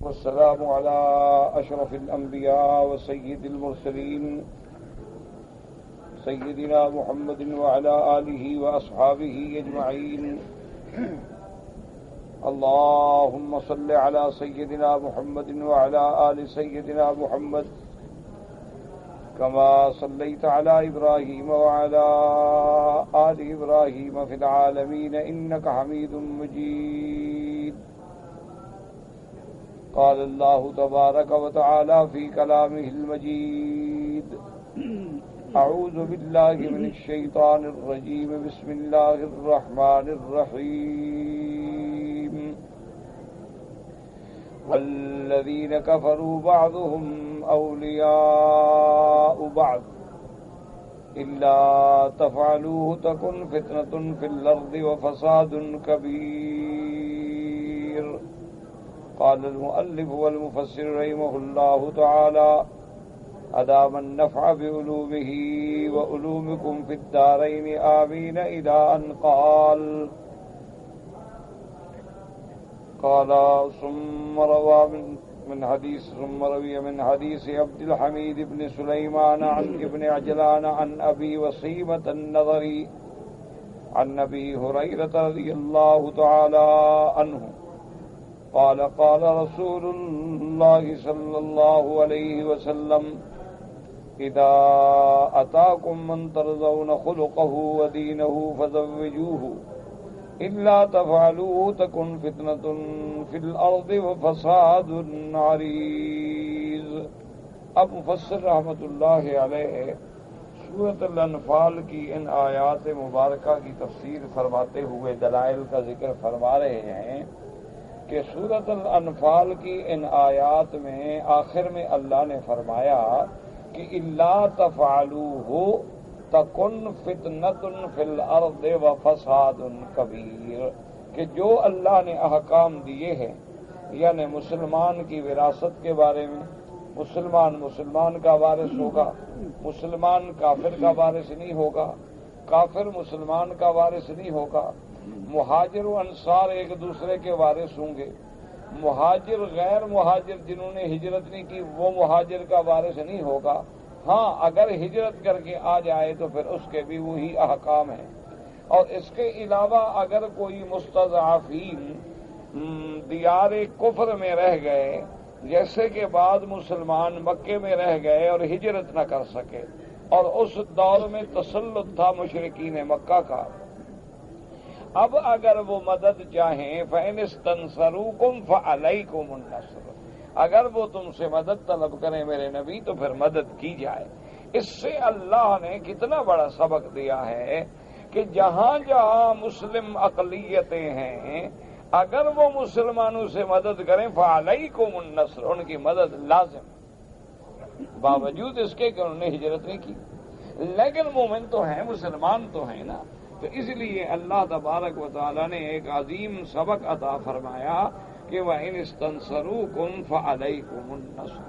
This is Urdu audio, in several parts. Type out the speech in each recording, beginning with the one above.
والسلام على أشرف الأنبياء وسيد المرسلين سيدنا محمد وعلى آله وأصحابه أجمعين. اللهم صل على سيدنا محمد وعلى آل سيدنا محمد كما صليت على إبراهيم وعلى آل إبراهيم في العالمين إنك حميد مجيد. قال الله تبارك وتعالى في كلامه المجيد: أعوذ بالله من الشيطان الرجيم. بسم الله الرحمن الرحيم. والذين كفروا بعضهم أولياء بعض إلا تفعلوه تكن فتنة في الأرض وفساد كبير. قال المؤلف والمفسر رحمه الله تعالى: أدام النفع بعلومه وعلومكم في الدارين آمين. إلى أن قال ثم روي من حديث عبد الحميد بن سليمان عن ابن عجلان عن أبي وصيمة النضري عن أبي هريرة رضي الله تعالى عنه قال: قال رسول الله صلى الله عليه وسلم: إذا أتاكم من ترضون خلقه ودينه فزوجوه إلا تفعلوه تكن فتنة في الأرض وفساد عريض. اب مفسر رحمۃ اللہ علیہ سورۃ الانفال کی ان آیات مبارکہ کی تفسیر فرماتے ہوئے دلائل کا ذکر فرما رہے ہیں کہ سورۃ الانفال کی ان آیات میں آخر میں اللہ نے فرمایا کہ الا تفعلوه تکن فتنۃ فی الارض وفساد کبیر، کہ جو اللہ نے احکام دیے ہیں، یعنی مسلمان کی وراثت کے بارے میں، مسلمان کا وارث ہوگا، مسلمان کافر کا وارث نہیں ہوگا، کافر مسلمان کا وارث نہیں ہوگا، مہاجر و انصار ایک دوسرے کے وارث ہوں گے، مہاجر غیر مہاجر جنہوں نے ہجرت نہیں کی وہ مہاجر کا وارث نہیں ہوگا. ہاں اگر ہجرت کر کے آ جائے تو پھر اس کے بھی وہی احکام ہیں. اور اس کے علاوہ اگر کوئی مستضعفین دیار کفر میں رہ گئے، جیسے کہ بعض مسلمان مکے میں رہ گئے اور ہجرت نہ کر سکے، اور اس دور میں تسلط تھا مشرکین مکہ کا، اب اگر وہ مدد چاہیں فَإِنِ اسْتَنصَرُوكُمْ فَعَلَيْكُمُ النَّصْرُ، اگر وہ تم سے مدد طلب کریں میرے نبی تو پھر مدد کی جائے. اس سے اللہ نے کتنا بڑا سبق دیا ہے کہ جہاں جہاں مسلم اقلیتیں ہیں اگر وہ مسلمانوں سے مدد کریں فَعَلَيْكُمُ النَّصْرُ، ان کی مدد لازم، باوجود اس کے کہ انہوں نے ہجرت نہیں کی، لیکن مومن تو ہیں، مسلمان تو ہیں نا. تو اس لیے اللہ تبارک و تعالیٰ نے ایک عظیم سبق عطا فرمایا کہ وَإِنِ اسْتَنصَرُوكُمْ فَعَلَيْكُمُ النَّصْرُ.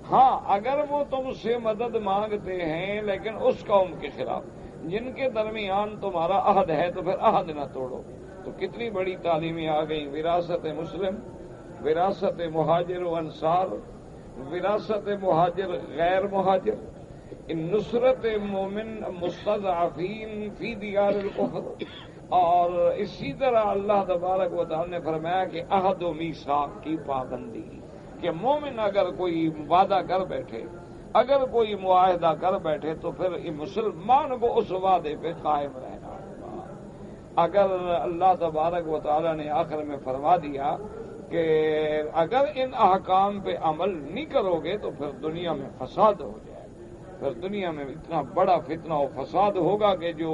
ہاں اگر وہ تم سے مدد مانگتے ہیں لیکن اس قوم کے خلاف جن کے درمیان تمہارا عہد ہے تو پھر عہد نہ توڑو. تو کتنی بڑی تعلیمیں آ گئیں: وراثت مسلم، وراثت مہاجر و انصار، وراثت مہاجر غیر مہاجر، نصرت مومن مستضعفین فی دیار الکفر. اور اسی طرح اللہ تبارک و تعالی نے فرمایا کہ عہد و میثاق کی پابندی، کہ مومن اگر کوئی وعدہ کر بیٹھے، اگر کوئی معاہدہ کر بیٹھے تو پھر مسلمان کو اس وعدے پہ قائم رہنا ہوگا. اگر اللہ تبارک و تعالی نے آخر میں فرما دیا کہ اگر ان احکام پہ عمل نہیں کرو گے تو پھر دنیا میں فساد ہو جائے، پھر دنیا میں اتنا بڑا فتنہ و فساد ہوگا کہ جو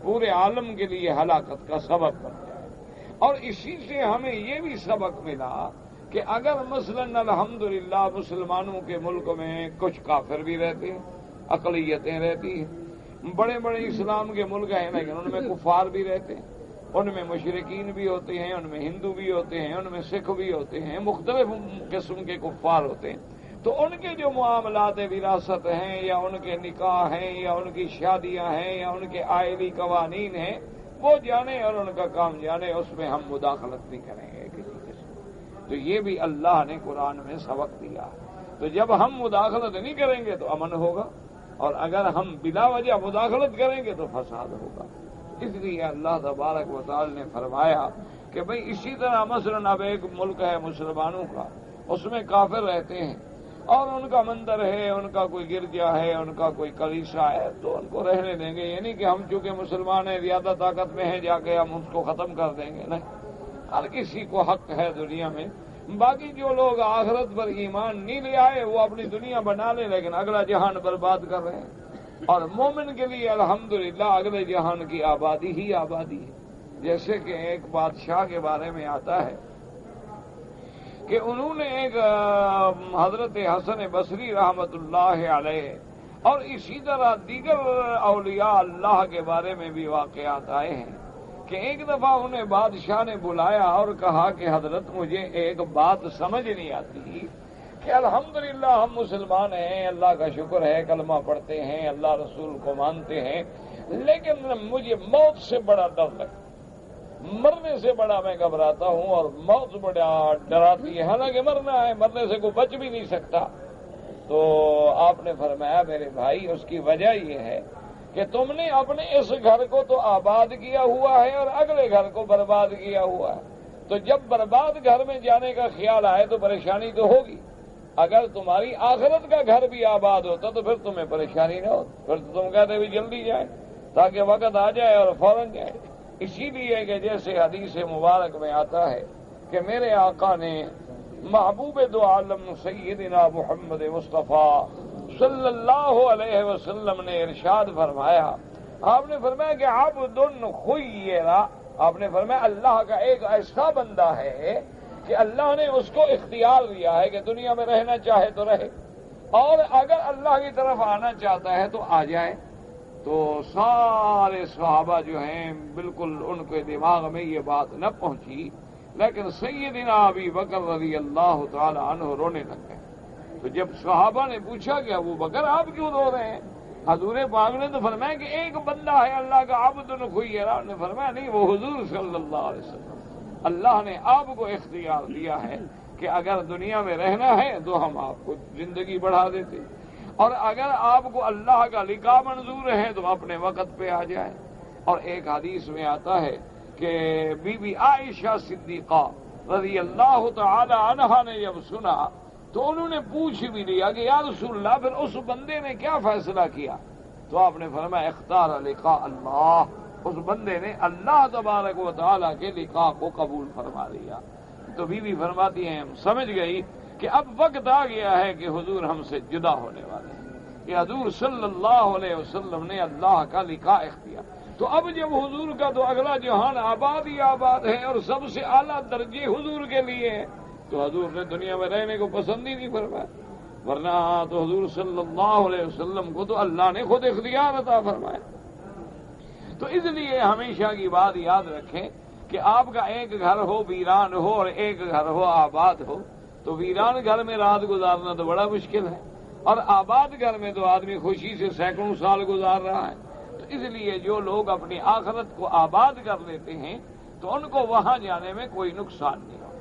پورے عالم کے لیے ہلاکت کا سبب بن جائے. اور اسی سے ہمیں یہ بھی سبق ملا کہ اگر مثلاً الحمدللہ مسلمانوں کے ملک میں کچھ کافر بھی رہتے ہیں، اقلیتیں رہتی ہیں، بڑے بڑے اسلام کے ملک ہیں لیکن ان میں کفار بھی رہتے ہیں، ان میں مشرکین بھی ہوتے ہیں، ان میں ہندو بھی ہوتے ہیں، ان میں سکھ بھی ہوتے ہیں، مختلف قسم کے کفار ہوتے ہیں. تو ان کے جو معاملات وراثت ہیں یا ان کے نکاح ہیں یا ان کی شادیاں ہیں یا ان کے آئلی قوانین ہیں وہ جانے اور ان کا کام جانے، اس میں ہم مداخلت نہیں کریں گے کسی قسم. تو یہ بھی اللہ نے قرآن میں سبق دیا. تو جب ہم مداخلت نہیں کریں گے تو امن ہوگا، اور اگر ہم بلا وجہ مداخلت کریں گے تو فساد ہوگا. اس لیے اللہ تبارک و تعالی نے فرمایا کہ بھئی اسی طرح مثلا اب ایک ملک ہے مسلمانوں کا، اس میں کافر رہتے ہیں اور ان کا مندر ہے، ان کا کوئی گرجا ہے، ان کا کوئی کلیسا ہے، تو ان کو رہنے دیں گے. یعنی کہ ہم چونکہ مسلمان ہیں، زیادہ طاقت میں ہیں، جا کے ہم اس کو ختم کر دیں گے. نہیں، ہر کسی کو حق ہے دنیا میں. باقی جو لوگ آخرت پر ایمان نہیں لے آئے وہ اپنی دنیا بنا لیں، لیکن اگلا جہان برباد کر رہے ہیں. اور مومن کے لیے الحمدللہ اگلے جہان کی آبادی ہی آبادی ہے. جیسے کہ ایک بادشاہ کے بارے میں آتا ہے کہ انہوں نے ایک حضرت حسن بصری رحمت اللہ علیہ اور اسی طرح دیگر اولیاء اللہ کے بارے میں بھی واقعات آئے ہیں کہ ایک دفعہ انہیں بادشاہ نے بلایا اور کہا کہ حضرت مجھے ایک بات سمجھ نہیں آتی کہ الحمدللہ ہم مسلمان ہیں، اللہ کا شکر ہے، کلمہ پڑھتے ہیں، اللہ رسول کو مانتے ہیں، لیکن مجھے موت سے بڑا ڈر لگتا، مرنے سے بڑا میں گھبراتا ہوں، اور موت بڑا ڈراتی ہے. حالانکہ مرنا ہے، مرنے سے کوئی بچ بھی نہیں سکتا. تو آپ نے فرمایا میرے بھائی اس کی وجہ یہ ہے کہ تم نے اپنے اس گھر کو تو آباد کیا ہوا ہے اور اگلے گھر کو برباد کیا ہوا ہے. تو جب برباد گھر میں جانے کا خیال آئے تو پریشانی تو ہوگی. اگر تمہاری آخرت کا گھر بھی آباد ہوتا تو پھر تمہیں پریشانی نہ ہوتی، پھر تو تم کہتے بھی جلدی جائے تاکہ وقت آ جائے اور فوراً جائے. اسی لیے کہ جیسے حدیث مبارک میں آتا ہے کہ میرے آقا نے محبوب دو عالم سیدنا محمد مصطفیٰ صلی اللہ علیہ وسلم نے ارشاد فرمایا، آپ نے فرمایا کہ عبد خیرا، آپ نے فرمایا اللہ کا ایک ایسا بندہ ہے کہ اللہ نے اس کو اختیار دیا ہے کہ دنیا میں رہنا چاہے تو رہے، اور اگر اللہ کی طرف آنا چاہتا ہے تو آ جائے. تو سارے صحابہ جو ہیں بالکل ان کے دماغ میں یہ بات نہ پہنچی، لیکن سیدنا ابی بکر رضی اللہ تعالی عنہ رونے لگ گئے. تو جب صحابہ نے پوچھا کہ ابو بکر آپ کیوں رو رہے ہیں، حضور پاک نے تو فرمایا کہ ایک بندہ ہے اللہ کا عبد خیرا. نے فرمایا نہیں، وہ حضور صلی اللہ علیہ وسلم، اللہ نے آپ کو اختیار دیا ہے کہ اگر دنیا میں رہنا ہے تو ہم آپ کو زندگی بڑھا دیتے، اور اگر آپ کو اللہ کا لقاء منظور ہے تو اپنے وقت پہ آ جائے. اور ایک حدیث میں آتا ہے کہ بی بی عائشہ صدیقہ رضی اللہ تعالی عنہا نے جب سنا تو انہوں نے پوچھ بھی لیا کہ یا رسول اللہ پھر اس بندے نے کیا فیصلہ کیا؟ تو آپ نے فرمایا اختار لقاء اللہ، اس بندے نے اللہ تبارک و تعالی کے لقاء کو قبول فرما لیا. تو بیوی فرماتی ہیں ہم سمجھ گئی کہ اب وقت آ گیا ہے کہ حضور ہم سے جدا ہونے والے ہیں، کہ حضور صلی اللہ علیہ وسلم نے اللہ کا لقاء اختیار. تو اب جب حضور کا تو اگلا جہان آباد ہی آباد ہے اور سب سے اعلیٰ درجے حضور کے لیے ہیں، تو حضور نے دنیا میں رہنے کو پسند ہی نہیں فرمایا. ورنہ تو حضور صلی اللہ علیہ وسلم کو تو اللہ نے خود اختیار عطا فرمایا. تو اس لیے ہمیشہ کی بات یاد رکھیں کہ آپ کا ایک گھر ہو ویران ہو اور ایک گھر ہو آباد ہو، تو ویران گھر میں رات گزارنا تو بڑا مشکل ہے، اور آباد گھر میں تو آدمی خوشی سے سینکڑوں سال گزار رہا ہے. تو اس لیے جو لوگ اپنی آخرت کو آباد کر لیتے ہیں تو ان کو وہاں جانے میں کوئی نقصان نہیں ہو.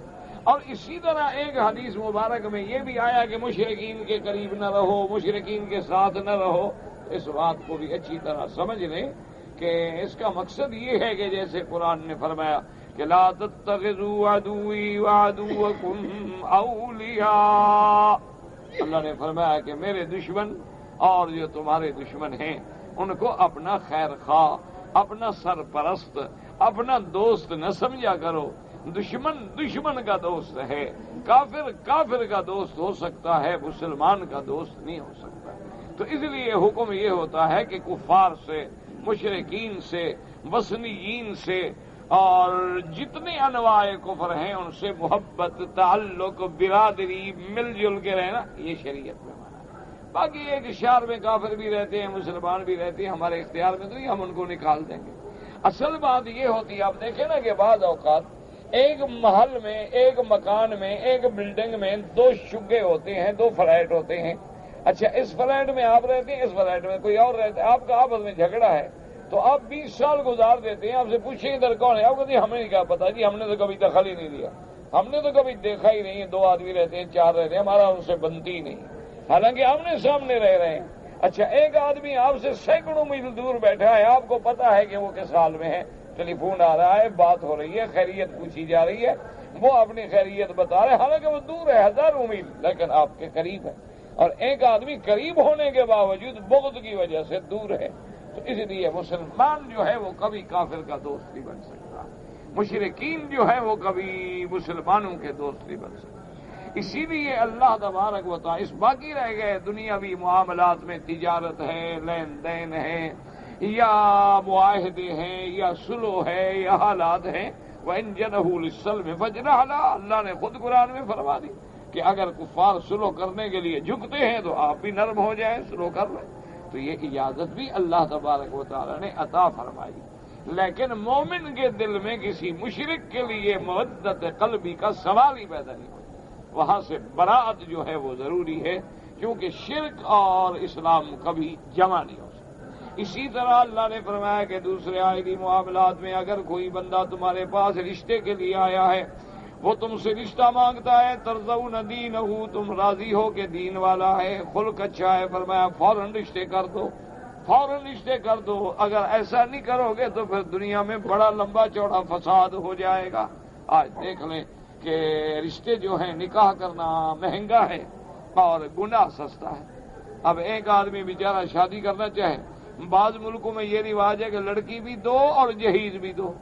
اور اسی طرح ایک حدیث مبارک میں یہ بھی آیا کہ مشرکین کے قریب نہ رہو، مشرکین کے ساتھ نہ رہو. اس بات کو بھی اچھی طرح سمجھ لیں کہ اس کا مقصد یہ ہے کہ جیسے قرآن نے فرمایا کہ لا تتخذوا عدوی وعدوکم اولیاء، اللہ نے فرمایا کہ میرے دشمن اور جو تمہارے دشمن ہیں ان کو اپنا خیر خواہ، اپنا سرپرست، اپنا دوست نہ سمجھا کرو. دشمن کا دوست ہے، کافر کا دوست ہو سکتا ہے، مسلمان کا دوست نہیں ہو سکتا. تو اس لیے حکم یہ ہوتا ہے کہ کفار سے، مشرکین سے، وثنیین سے اور جتنے انواع کفر ہیں ان سے محبت، تعلق، برادری، مل جل کے رہنا، یہ شریعت میں مانا. باقی ایک شہر میں کافر بھی رہتے ہیں، مسلمان بھی رہتے ہیں، ہمارے اختیار میں تو نہیں، ہم ان کو نکال دیں گے. اصل بات یہ ہوتی ہے، آپ دیکھیں نا کہ بعض اوقات ایک محل میں، ایک مکان میں، ایک بلڈنگ میں دو شگے ہوتے ہیں، دو فلیٹ ہوتے ہیں. اچھا اس فلیٹ میں آپ رہتے ہیں، اس فلیٹ میں کوئی اور رہتا ہے، آپ کا آپس میں جھگڑا ہے تو آپ 20 سال گزار دیتے ہیں. آپ سے پوچھیں ادھر کون ہے، آپ کہتے ہیں ہمیں نہیں کیا پتا جی، ہم نے تو کبھی دخل ہی نہیں دیا. ہم نے تو کبھی دیکھا ہی نہیں ہے، 2 آدمی رہتے ہیں، 4 رہتے ہیں، ہمارا ان سے بنتی ہی نہیں، حالانکہ آمنے سامنے رہ رہے ہیں۔ اچھا، ایک آدمی آپ سے سینکڑوں میل دور بیٹھا ہے، آپ کو پتا ہے کہ وہ کس حال میں ہے، ٹیلی فون آ رہا ہے، بات ہو رہی ہے، خیریت پوچھی جا رہی ہے، وہ اپنی خیریت بتا رہے، حالانکہ وہ دور ہے 1000 میل، لیکن آپ کے قریب ہے۔ اور ایک آدمی قریب ہونے کے باوجود بغض کی وجہ سے دور ہے۔ تو اس لیے مسلمان جو ہے وہ کبھی کافر کا دوست نہیں بن سکتا، مشرکین جو ہے وہ کبھی مسلمانوں کے دوست نہیں بن سکتے۔ اسی لیے اللہ تبارک و تعالی اس باقی رہ گئے دنیاوی معاملات میں، تجارت ہے، لین دین ہے، یا معاہدے ہیں، یا صلح ہے، یا حالات ہیں، وَإِن جَنَحُوا لِلسَّلْمِ فَاجْنَحْ لَهَا، اللہ نے خود قرآن میں فرما دی کہ اگر کفار صلح کرنے کے لیے جھکتے ہیں تو آپ بھی نرم ہو جائیں، صلح کر لیں۔ تو یہ اجازت بھی اللہ تبارک و تعالی نے عطا فرمائی، لیکن مومن کے دل میں کسی مشرک کے لیے مودت قلبی کا سوال ہی پیدا نہیں ہوتا، وہاں سے براءت جو ہے وہ ضروری ہے، کیونکہ شرک اور اسلام کبھی جمع نہیں ہو سکتا۔ اسی طرح اللہ نے فرمایا کہ دوسرے آئلی معاملات میں اگر کوئی بندہ تمہارے پاس رشتے کے لیے آیا ہے، وہ تم سے رشتہ مانگتا ہے، ترضون دینہ، تم راضی ہو کہ دین والا ہے، خلق اچھا ہے، فرمایا فوراً رشتے کر دو، فوراً رشتے کر دو۔ اگر ایسا نہیں کرو گے تو پھر دنیا میں بڑا لمبا چوڑا فساد ہو جائے گا۔ آج دیکھ لیں کہ رشتے جو ہیں، نکاح کرنا مہنگا ہے اور گناہ سستا ہے۔ اب ایک آدمی بیچارہ شادی کرنا چاہے، بعض ملکوں میں یہ رواج ہے کہ لڑکی بھی دو اور جہیز بھی دو۔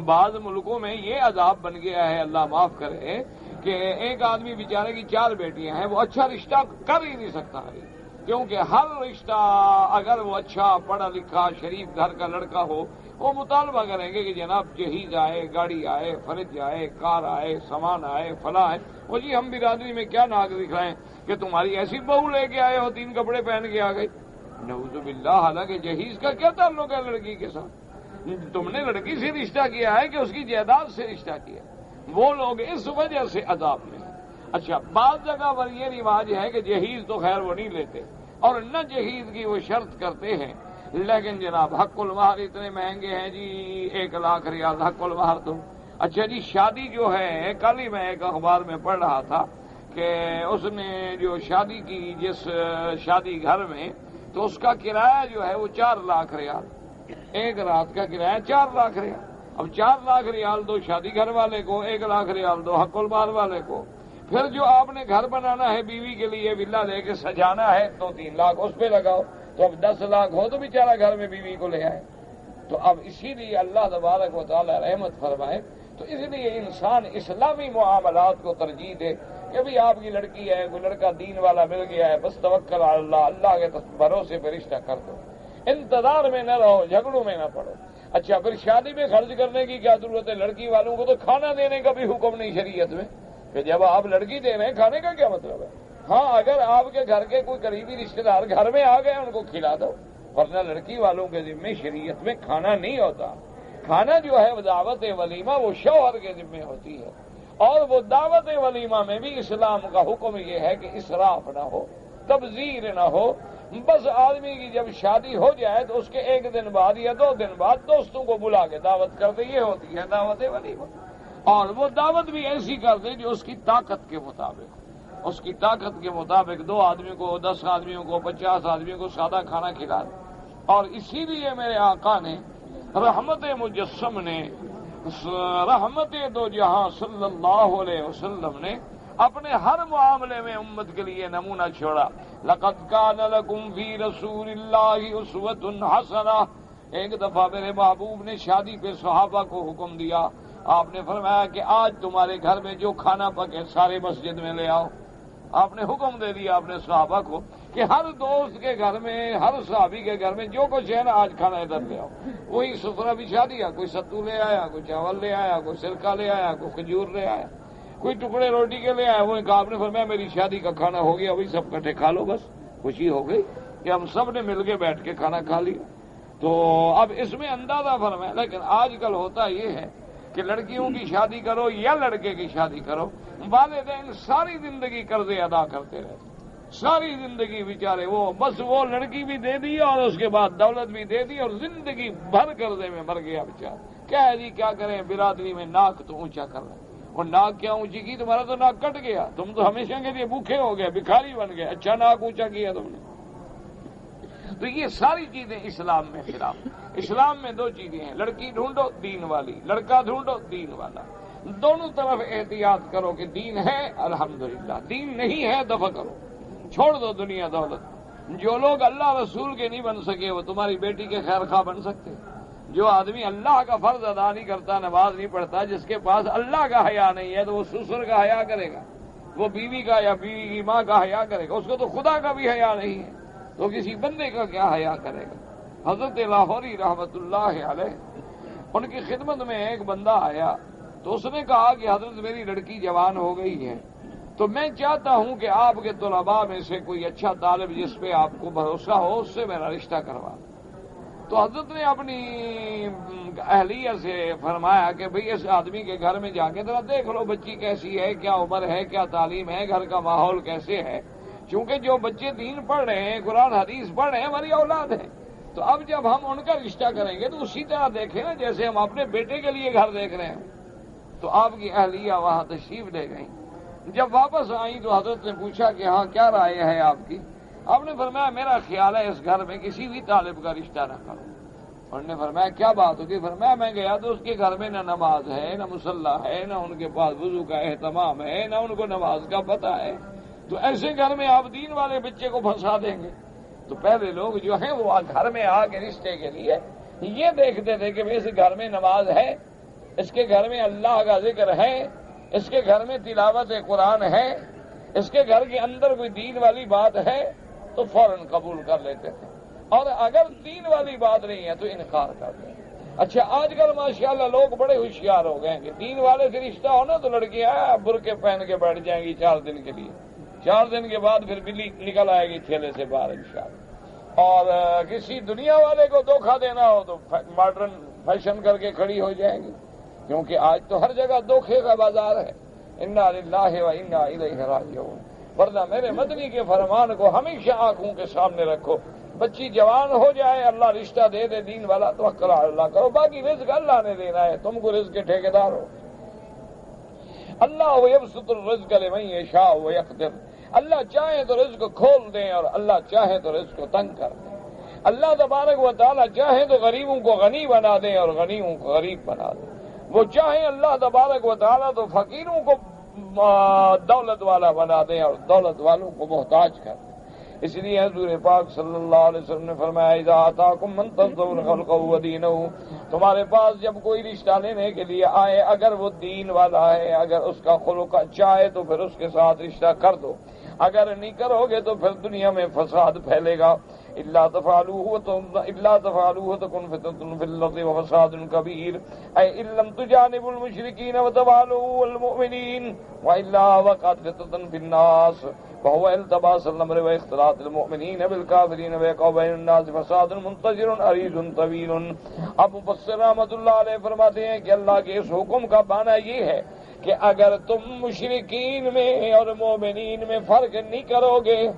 بعض ملکوں میں یہ عذاب بن گیا ہے، اللہ معاف کرے، کہ ایک آدمی بیچارے کی 4 بیٹیاں ہیں، وہ اچھا رشتہ کر ہی نہیں سکتا ہے، کیونکہ ہر رشتہ اگر وہ اچھا پڑھا لکھا شریف گھر کا لڑکا ہو، وہ مطالبہ کریں گے کہ جناب جہیز آئے، گاڑی آئے، فرج آئے، کار آئے، سامان آئے، فلاں آئے۔ وہ جی ہم برادری میں کیا ناک دکھ رہے ہیں کہ تمہاری ایسی بہو لے کے آئے ہو، 3 کپڑے پہن کے آ گئی۔ نعوذ باللہ، حالانکہ جہیز کا کیا تعلق ہے لڑکی کے ساتھ؟ تم نے لڑکی سے رشتہ کیا ہے کہ اس کی جائیداد سے رشتہ کیا؟ وہ لوگ اس وجہ سے عذاب میں ہیں۔ اچھا، بعض جگہ پر یہ رواج ہے کہ جہیز تو خیر وہ نہیں لیتے اور نہ جہیز کی وہ شرط کرتے ہیں، لیکن جناب حق المہر اتنے مہنگے ہیں جی، 1 لاکھ ریال حق المہر دو۔ اچھا جی، شادی جو ہے، کل ہی میں ایک اخبار میں پڑھ رہا تھا کہ اس نے جو شادی کی جس شادی گھر میں، تو اس کا کرایہ جو ہے وہ 4 لاکھ ریال، 1 رات کا کرایہ 4 لاکھ ریال۔ اب 4 لاکھ ریال دو شادی گھر والے کو، 1 لاکھ ریال دو حق المہر والے کو، پھر جو آپ نے گھر بنانا ہے بیوی کے لیے، ولا لے کے سجانا ہے، تو 3 لاکھ اس پہ لگاؤ، تو اب 10 لاکھ ہو تو بیچارہ گھر میں بیوی کو لے آئے۔ تو اب اسی لیے اللہ تبارک و تعالی رحمت فرمائے، تو اس لیے انسان اسلامی معاملات کو ترجیح دے کہ بھی آپ کی لڑکی ہے، کوئی لڑکا دین والا مل گیا ہے، بس توکل علی اللہ، اللہ کے بھروسے پہ رشتہ کر دو، انتظار میں نہ رہو، جھگڑوں میں نہ پڑو۔ اچھا، پھر شادی میں خرچ کرنے کی کیا ضرورت ہے؟ لڑکی والوں کو تو کھانا دینے کا بھی حکم نہیں شریعت میں، کہ جب آپ لڑکی دے رہے ہیں کھانے کا کیا مطلب ہے؟ ہاں، اگر آپ کے گھر کے کوئی قریبی رشتہ دار گھر میں آ گئے ان کو کھلا دو، ورنہ لڑکی والوں کے ذمے شریعت میں کھانا نہیں ہوتا۔ کھانا جو ہے دعوت ولیمہ وہ شوہر کے ذمے ہوتی ہے، اور وہ دعوت ولیمہ میں بھی اسلام کا حکم یہ ہے کہ اسراف نہ ہو، تبذیر نہ ہو۔ بس آدمی کی جب شادی ہو جائے تو اس کے 1 دن بعد یا 2 دن بعد دوستوں کو بلا کے دعوت کر دے، یہ ہوتی ہے دعوت ولیمہ۔ اور وہ دعوت بھی ایسی کر دے جو اس کی طاقت کے مطابق، اس کی طاقت کے مطابق 2 آدمیوں کو، 10 آدمیوں کو، 50 آدمیوں کو سادہ کھانا کھلا دے۔ اور اسی لیے میرے آقا نے، رحمت مجسم نے، رحمت دو جہاں صلی اللہ علیہ وسلم نے اپنے ہر معاملے میں امت کے لیے نمونہ چھوڑا۔ لقد کان لکم فی رسول اللہ اسوۃ حسنہ۔ ایک دفعہ میرے محبوب نے شادی پہ صحابہ کو حکم دیا، آپ نے فرمایا کہ آج تمہارے گھر میں جو کھانا پکے سارے مسجد میں لے آؤ۔ آپ نے حکم دے دیا اپنے صحابہ کو کہ ہر دوست کے گھر میں، ہر صحابی کے گھر میں جو کچھ ہے نا آج کھانا ادھر لے آؤ۔ وہی سترہ بچھا دیا، کوئی ستو لے آیا، کوئی چاول لے آیا، کوئی سرکہ لے آیا، کوئی کھجور لے آیا، کوئی ٹکڑے روٹی کے لے آیا۔ وہ آپ نے فرمایا میری شادی کا کھانا ہو گیا، وہی سب کٹھے کھا لو۔ بس خوشی ہو گئی کہ ہم سب نے مل کے بیٹھ کے کھانا کھا لیا۔ تو اب اس میں اندازہ فرمایا، لیکن آج کل ہوتا یہ ہے کہ لڑکیوں کی شادی کرو یا لڑکے کی شادی کرو، والدین ساری زندگی قرضے ادا کرتے رہتے، ساری زندگی بیچارے وہ لڑکی بھی دے دی اور اس کے بعد دولت بھی دے دی اور زندگی بھر قرضے میں مر گیا بیچارہ۔ کہہ جی کیا کریں برادری میں ناک تو اونچا کر رہے ہیں، اور ناک کیا اونچی کی؟ تمہارا تو ناک کٹ گیا، تم تو ہمیشہ کے لیے بھوکے ہو گئے، بھکاری بن گئے، اچھا ناک اونچا کیا تم نے۔ تو یہ ساری چیزیں اسلام میں خلاف۔ اسلام میں دو چیزیں ہیں، لڑکی ڈھونڈو دین والی، لڑکا ڈھونڈو دین والا، دونوں طرف احتیاط کرو کہ دین ہے الحمدللہ، دین نہیں ہے دفع کرو، چھوڑ دو دنیا دولت۔ جو لوگ اللہ رسول کے نہیں بن سکے وہ تمہاری بیٹی کے خیر خواہ بن سکتے۔ جو آدمی اللہ کا فرض ادا نہیں کرتا، نماز نہیں پڑھتا، جس کے پاس اللہ کا حیا نہیں ہے تو وہ سسر کا حیا کرے گا، وہ بیوی کا یا بیوی کی ماں کا حیا کرے گا، اس کو تو خدا کا بھی حیا نہیں ہے تو کسی بندے کا کیا حیا کرے گا۔ حضرت لاہوری رحمت اللہ علیہ، ان کی خدمت میں ایک بندہ آیا تو اس نے کہا کہ حضرت میری لڑکی جوان ہو گئی ہے تو میں چاہتا ہوں کہ آپ کے طلباء میں سے کوئی اچھا طالب جس پہ آپ کو بھروسہ ہو اس سے میرا رشتہ کروا۔ تو حضرت نے اپنی اہلیہ سے فرمایا کہ بھئی اس آدمی کے گھر میں جا کے ذرا دیکھ لو بچی کیسی ہے، کیا عمر ہے، کیا تعلیم ہے، گھر کا ماحول کیسے ہے، چونکہ جو بچے دین پڑھ رہے ہیں، قرآن حدیث پڑھ رہے ہیں، ہماری اولاد ہے، تو اب جب ہم ان کا رشتہ کریں گے تو اسی طرح دیکھیں نا جیسے ہم اپنے بیٹے کے لیے گھر دیکھ رہے ہیں۔ تو آپ کی اہلیہ وہاں تشریف لے گئیں۔ جب واپس آئیں تو حضرت نے پوچھا کہ ہاں کیا رائے ہے آپ کی؟ آپ نے فرمایا میرا خیال ہے اس گھر میں کسی بھی طالب کا رشتہ نہ کرو۔ انہوں نے فرمایا کیا بات ہوگی؟ فرمایا میں گیا تو اس کے گھر میں نہ نماز ہے، نہ مصلی ہے، نہ ان کے پاس وضو کا اہتمام ہے، نہ ان کو نماز کا پتہ ہے، تو ایسے گھر میں آپ دین والے بچے کو پھنسا دیں گے؟ تو پہلے لوگ جو ہیں وہ گھر میں آ کے رشتے کے لیے یہ دیکھتے تھے کہ اس گھر میں نماز ہے، اس کے گھر میں اللہ کا ذکر ہے، اس کے گھر میں تلاوت قرآن ہے، اس کے گھر کے اندر کوئی دین والی بات ہے تو فوراً قبول کر لیتے تھے، اور اگر دین والی بات نہیں ہے تو انکار کر دیں۔ اچھا آج کل ماشاءاللہ لوگ بڑے ہوشیار ہو گئے ہیں کہ دین والے سے رشتہ ہونا تو لڑکیاں برقعے پہن کے بیٹھ جائیں گی 4 دن کے لیے، 4 دن کے بعد پھر بلی نکل آئے گی تھیلے سے باہر انشاءاللہ۔ اور کسی دنیا والے کو دھوکہ دینا ہو تو ماڈرن فیشن کر کے کھڑی ہو جائے گی، کیونکہ آج تو ہر جگہ دھوکے کا بازار ہے۔ انا للہ و انا الیہ راجعون۔ ورنہ میرے مدنی کے فرمان کو ہمیشہ آنکھوں کے سامنے رکھو، بچی جوان ہو جائے اللہ رشتہ دے دے دین والا توکل علی اللہ کرو، باقی رزق اللہ نے دینا ہے، تم کو رزق کے ٹھیکیدار ہو۔ اللہ یبسط الرزق لمن یشاء ویقدر، اللہ چاہے تو رزق کھول دیں اور اللہ چاہے تو رزق کو تنگ کر دیں۔ اللہ تبارک و تعالیٰ چاہے تو غریبوں کو غنی بنا دیں اور غنیوں کو غریب بنا دیں، وہ چاہیں اللہ تبارک و تعالیٰ تو فقیروں کو دولت والا بنا دیں اور دولت والوں کو محتاج کر دیں۔ اس لیے حضور پاک صلی اللہ علیہ وسلم نے فرمایا اذا آتاکم من ترضون خلقہ ودینہ، تمہارے پاس جب کوئی رشتہ لینے کے لیے آئے اگر وہ دین والا ہے، اگر اس کا خلق اچھا ہے تو پھر اس کے ساتھ رشتہ کر دو، اگر نہیں کرو گے تو پھر دنیا میں فساد پھیلے گا۔ الا تفعلوه تكن فتنة في الأرض وفساد كبير، أي إن لم تجانبوا المشركين وتوالوا المؤمنين وإلا وقعت فتنة في الناس وهو التباس الأمر واختلاط المؤمنين بالكافرين ويقع بين الناس فساد منتشر عريض طويل۔ اب مفسر رحمۃ اللہ علیہ فرماتے ہیں کہ اللہ کے اس حکم کا معنی یہ ہے کہ اگر تم مشرکین میں اور مومنین میں فرق نہیں کرو گے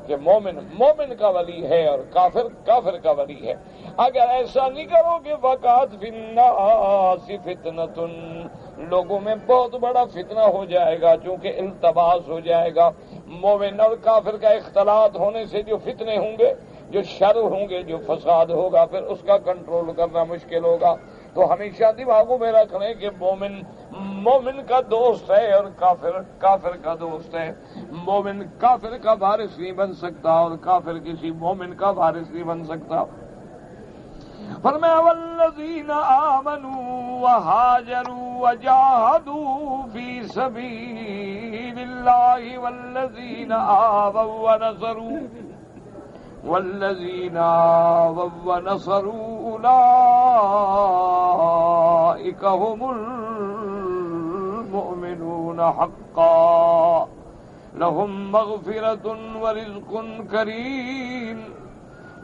کہ مومن مومن کا ولی ہے اور کافر کافر کا ولی ہے، اگر ایسا نہیں کرو گے وقعت فی الناس فتنۃ، لوگوں میں بہت بڑا فتنہ ہو جائے گا، چونکہ التباس ہو جائے گا، مومن اور کافر کا اختلاط ہونے سے جو فتنے ہوں گے، جو شر ہوں گے، جو فساد ہوگا، پھر اس کا کنٹرول کرنا مشکل ہوگا۔ تو ہمیشہ دماغوں میں رکھ لیں کہ مومن مومن کا دوست ہے اور کافر کافر کا دوست ہے، مومن کافر کا وارث نہیں بن سکتا اور کافر کسی مومن کا وارث نہیں بن سکتا۔ فرمایا والذین آمنوا وہاجروا وجاہدوا فی سبیل اللہ والذین آووا ونصروا اولئک هم المؤمنون حقا لهم مغفرة ورزق کریم۔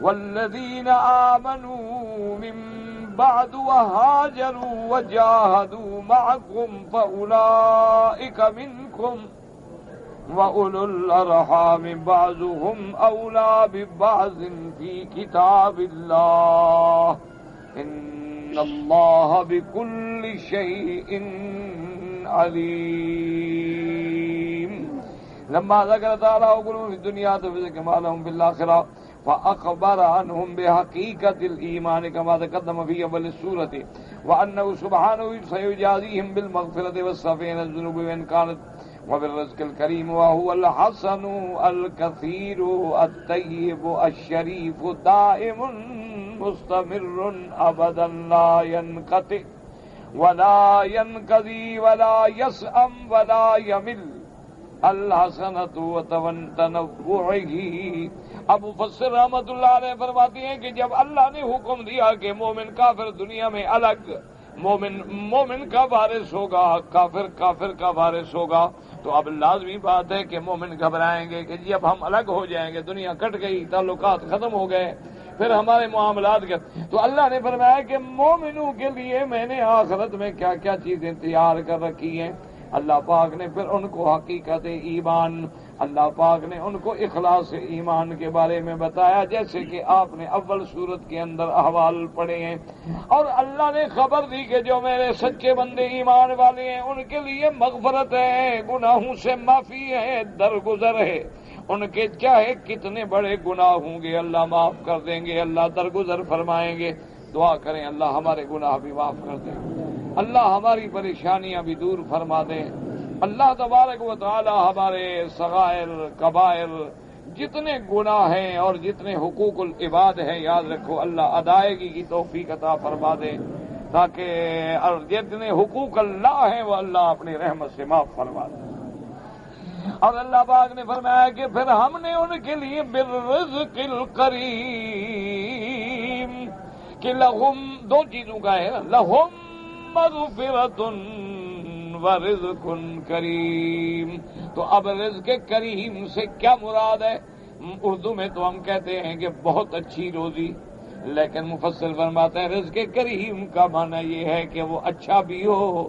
والذین آمنوا من بعد وهاجروا وجاهدوا معكم فأولئك منكم وَأُولُو الْأَرْحَامِ بَعْضُهُمْ أَوْلَىٰ بِبَعْضٍ فِي كِتَابِ اللَّهِ إِنَّ ان اللہ بکل شیء علیم. لما ذکر تعالی غلوم فی الدنیا وذکر ما لهم فی الآخرہ فأخبر عنهم بحقیقت الایمان كما تقدم فی اول السورة وأنه سبحانه سيجازيهم بالمغفرة والصفح عن الذنوب وإن كانت وبالرزق الكريم وهو الحسن الكثير الطيب الشريف دائم مستمر أبدا لا ينقطع ولا ينقضي ولا يسأم ولا يمل الحسنة وتنوعه. ابو مفسر رحمت اللہ علیہ فرماتی ہیں کہ جب اللہ نے حکم دیا کہ مومن کافر دنیا میں الگ، مومن کا وارث ہوگا، کافر کا وارث ہوگا، تو اب لازمی بات ہے کہ مومن گھبرائیں گے کہ جب ہم الگ ہو جائیں گے، دنیا کٹ گئی، تعلقات ختم ہو گئے، پھر ہمارے معاملات کے. تو اللہ نے فرمایا کہ مومنوں کے لیے میں نے آخرت میں کیا کیا چیزیں تیار کر رکھی ہیں. اللہ پاک نے پھر ان کو حقیقت ایمان، اللہ پاک نے ان کو اخلاص ایمان کے بارے میں بتایا، جیسے کہ آپ نے اول سورت کے اندر احوال پڑھے ہیں. اور اللہ نے خبر دی کہ جو میرے سچے بندے ایمان والے ہیں ان کے لیے مغفرت ہے، گناہوں سے معافی ہے، درگزر ہے. ان کے چاہے کتنے بڑے گناہ ہوں گے اللہ معاف کر دیں گے، اللہ درگزر فرمائیں گے. دعا کریں اللہ ہمارے گناہ بھی معاف کر دیں، اللہ ہماری پریشانیاں بھی دور فرما دیں. اللہ تبارک و تعالی ہمارے صغائر کبائر جتنے گناہ ہیں اور جتنے حقوق العباد ہیں یاد رکھو اللہ ادائیگی کی توفیق عطا فرما دے، تاکہ اور جتنے حقوق اللہ ہیں وہ اللہ اپنی رحمت سے معاف فرما دے. اور اللہ پاک نے فرمایا کہ پھر ہم نے ان کے لیے بالرزق الکریم کہ لہم دو چیزوں کا ہے، لہم مغفرۃ ورزق کریم. تو اب رزق کریم سے کیا مراد ہے؟ اردو میں تو ہم کہتے ہیں کہ بہت اچھی روزی، لیکن مفسر فرماتے ہیں رزق کریم کا معنی یہ ہے کہ وہ اچھا بھی ہو،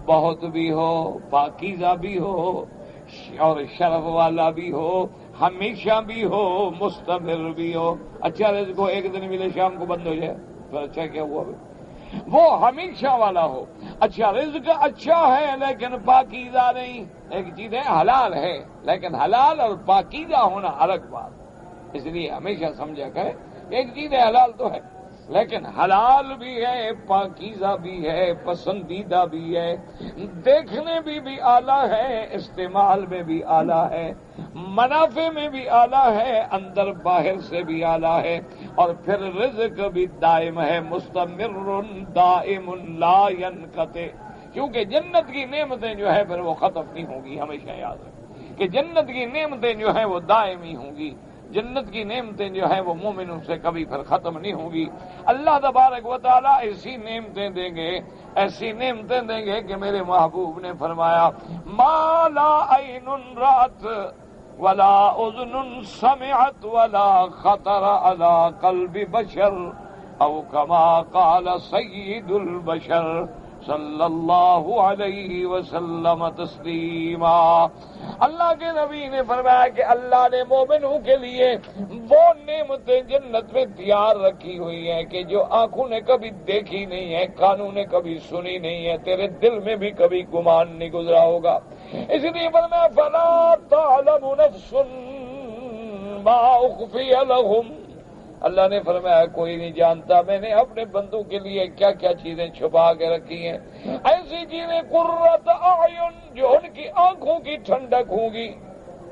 بہت بھی ہو، پاکیزہ بھی ہو اور شرف والا بھی ہو، ہمیشہ بھی ہو، مستمر بھی ہو. اچھا رزق ہو ایک دن ملے شام کو بند ہو جائے تو اچھا کیا ہوا؟ وہ ہمیشہ والا ہو. اچھا رزق اچھا ہے لیکن پاکیزہ نہیں. ایک چیز ہے حلال ہے لیکن حلال اور پاکیزہ ہونا الگ بات، اس لیے ہمیشہ سمجھا کرے ایک چیز ہے حلال تو ہے لیکن حلال بھی ہے، پاکیزہ بھی ہے، پسندیدہ بھی ہے، دیکھنے بھی اعلیٰ ہے، استعمال میں بھی اعلیٰ ہے، منافع میں بھی اعلیٰ ہے، اندر باہر سے بھی اعلیٰ ہے. اور پھر رزق بھی دائم ہے، مستمر دائم لا ينقطع. کیونکہ جنت کی نعمتیں جو ہے پھر وہ ختم نہیں ہوں گی. ہمیشہ یاد رکھیں کہ جنت کی نعمتیں جو ہیں وہ دائمی ہوں گی. جنت کی نعمتیں جو ہیں وہ مومنوں سے کبھی پھر ختم نہیں ہوں گی. اللہ تبارک و تعالیٰ ایسی نعمتیں دیں گے، ایسی نعمتیں دیں گے کہ میرے محبوب نے فرمایا ما لا عین رأت ولا اذن سمعت ولا خطر على قلب بشر او کما قال سید البشر صلی اللہ علیہ وسلم تسلیما. اللہ کے نبی نے فرمایا کہ اللہ نے مومنوں کے لیے وہ نعمتیں جنت میں تیار رکھی ہوئی ہیں کہ جو آنکھوں نے کبھی دیکھی نہیں ہے، کانوں نے کبھی سنی نہیں ہے، تیرے دل میں بھی کبھی گمان نہیں گزرا ہوگا. اس لیے فرمایا فلا تعلم نفس ما اخفی لهم. اللہ نے فرمایا کوئی نہیں جانتا میں نے اپنے بندوں کے لیے کیا کیا چیزیں چھپا کے رکھی ہیں. ایسی چیزیں قرۃ اعین جو ان کی آنکھوں کی ٹھنڈک ہوں گی،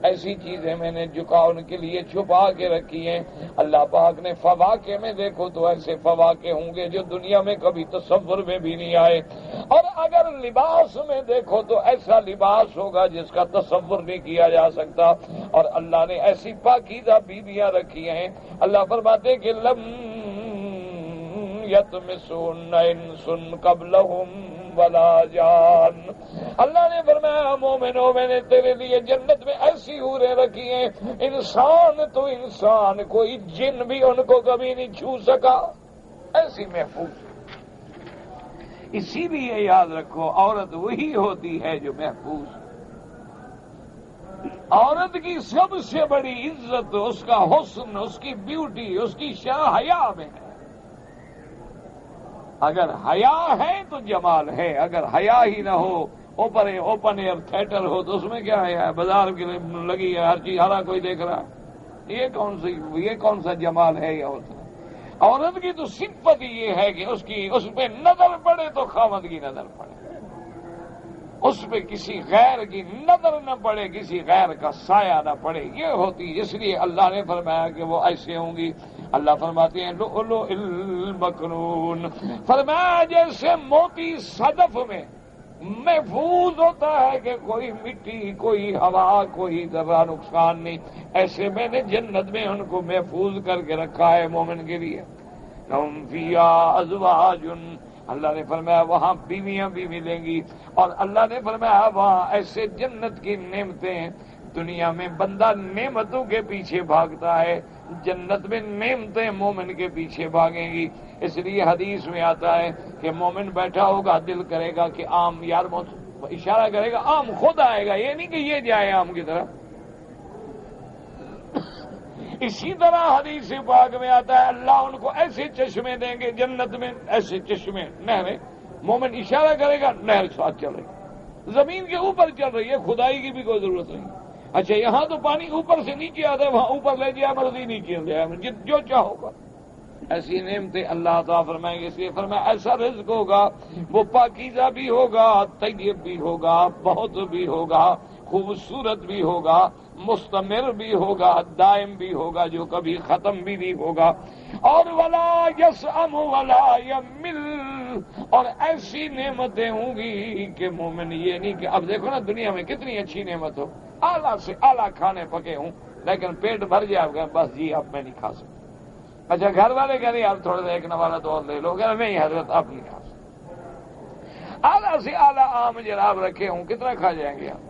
ایسی چیزیں میں نے جھکا ان کے لیے چھپا کے رکھی ہیں. اللہ پاک نے فواکہ میں دیکھو تو ایسے فواکہ ہوں گے جو دنیا میں کبھی تصور میں بھی نہیں آئے، اور اگر لباس میں دیکھو تو ایسا لباس ہوگا جس کا تصور نہیں کیا جا سکتا. اور اللہ نے ایسی پاکیزہ بیویاں رکھی ہیں. اللہ فرماتے کہ لم یطمسہن انس قبلہم ولا جان. اللہ نے فرمایا مومنوں میں نے تیرے لیے جنت میں ایسی حوریں رکھی ہیں انسان تو انسان کوئی جن بھی ان کو کبھی نہیں چھو سکا، ایسی محفوظ. اسی لیے یاد رکھو عورت وہی ہوتی ہے جو محفوظ. عورت کی سب سے بڑی عزت اس کا حسن، اس کی بیوٹی، اس کی حیا میں ہے. اگر حیا ہے تو جمال ہے، اگر حیا ہی نہ ہو، اوپن ایئر تھیٹر ہو تو اس میں کیا ہے؟ بازار کی لگی ہے ہر چیز، ہر کوئی دیکھ رہا ہے، یہ کون سا جمال ہے؟ یہ ہوتا ہے عورت کی تو صفت یہ ہے کہ اس پہ نظر پڑے تو خاوند کی نظر پڑے، اس پہ کسی غیر کی نظر نہ پڑے، کسی غیر کا سایہ نہ پڑے، یہ ہوتی۔ اس لیے اللہ نے فرمایا کہ وہ ایسے ہوں گی۔ اللہ فرماتے ہیں لؤلؤ المکنون، فرمایا جیسے موتی صدف میں محفوظ ہوتا ہے کہ کوئی مٹی، کوئی ہوا، کوئی ذرہ نقصان نہیں، ایسے میں نے جنت میں ان کو محفوظ کر کے رکھا ہے مومن کے لیے۔ لہم فیہا ازواج، اللہ نے فرمایا وہاں بیویاں بھی ملیں گی، اور اللہ نے فرمایا وہاں ایسے جنت کی نعمتیں ہیں۔ دنیا میں بندہ نعمتوں کے پیچھے بھاگتا ہے، جنت میں نعمتیں مومن کے پیچھے بھاگیں گی۔ اس لیے حدیث میں آتا ہے کہ مومن بیٹھا ہوگا، دل کرے گا کہ آم، یار اشارہ کرے گا آم خود آئے گا، یہ نہیں کہ یہ جائے آم کی طرف۔ اسی طرح حدیث پاک میں آتا ہے اللہ ان کو ایسے چشمے دیں گے جنت میں، ایسے چشمے، نہریں، مومن اشارہ کرے گا نہر ساتھ چل رہی، زمین کے اوپر چل رہی ہے، کھدائی کی بھی کوئی ضرورت نہیں۔ اچھا یہاں تو پانی اوپر سے نیچے آتا ہے، وہاں اوپر لے جائے مرضی نیچے لے جائے، جو چاہو گا۔ ایسی نعمتیں اللہ تعالیٰ فرمائیں گے، اس لیے فرمایا ایسا رزق ہوگا، وہ پاکیزہ بھی ہوگا، طیب بھی ہوگا، بہت بھی ہوگا، خوبصورت بھی ہوگا، مستمر بھی ہوگا، دائم بھی ہوگا، جو کبھی ختم بھی نہیں ہوگا۔ اور ولا یسأم ولا یمل، اور ایسی نعمتیں ہوں گی کہ مومن یہ نہیں کہ اب دیکھو نا دنیا میں کتنی اچھی نعمت ہو، اعلیٰ سے اعلیٰ کھانے پکے ہوں، لیکن پیٹ بھر جائے گا، بس جی اب میں نہیں کھا سکتا۔ اچھا گھر والے کہہ رہے ہیں آپ تھوڑا سا ایک نوالا تو اور لے لو، کہہ رہے نہیں حضرت آپ نہیں کھا سکتے۔ اعلیٰ سے اعلیٰ عام جراب رکھے ہوں، کتنا کھا جائیں گے آپ؟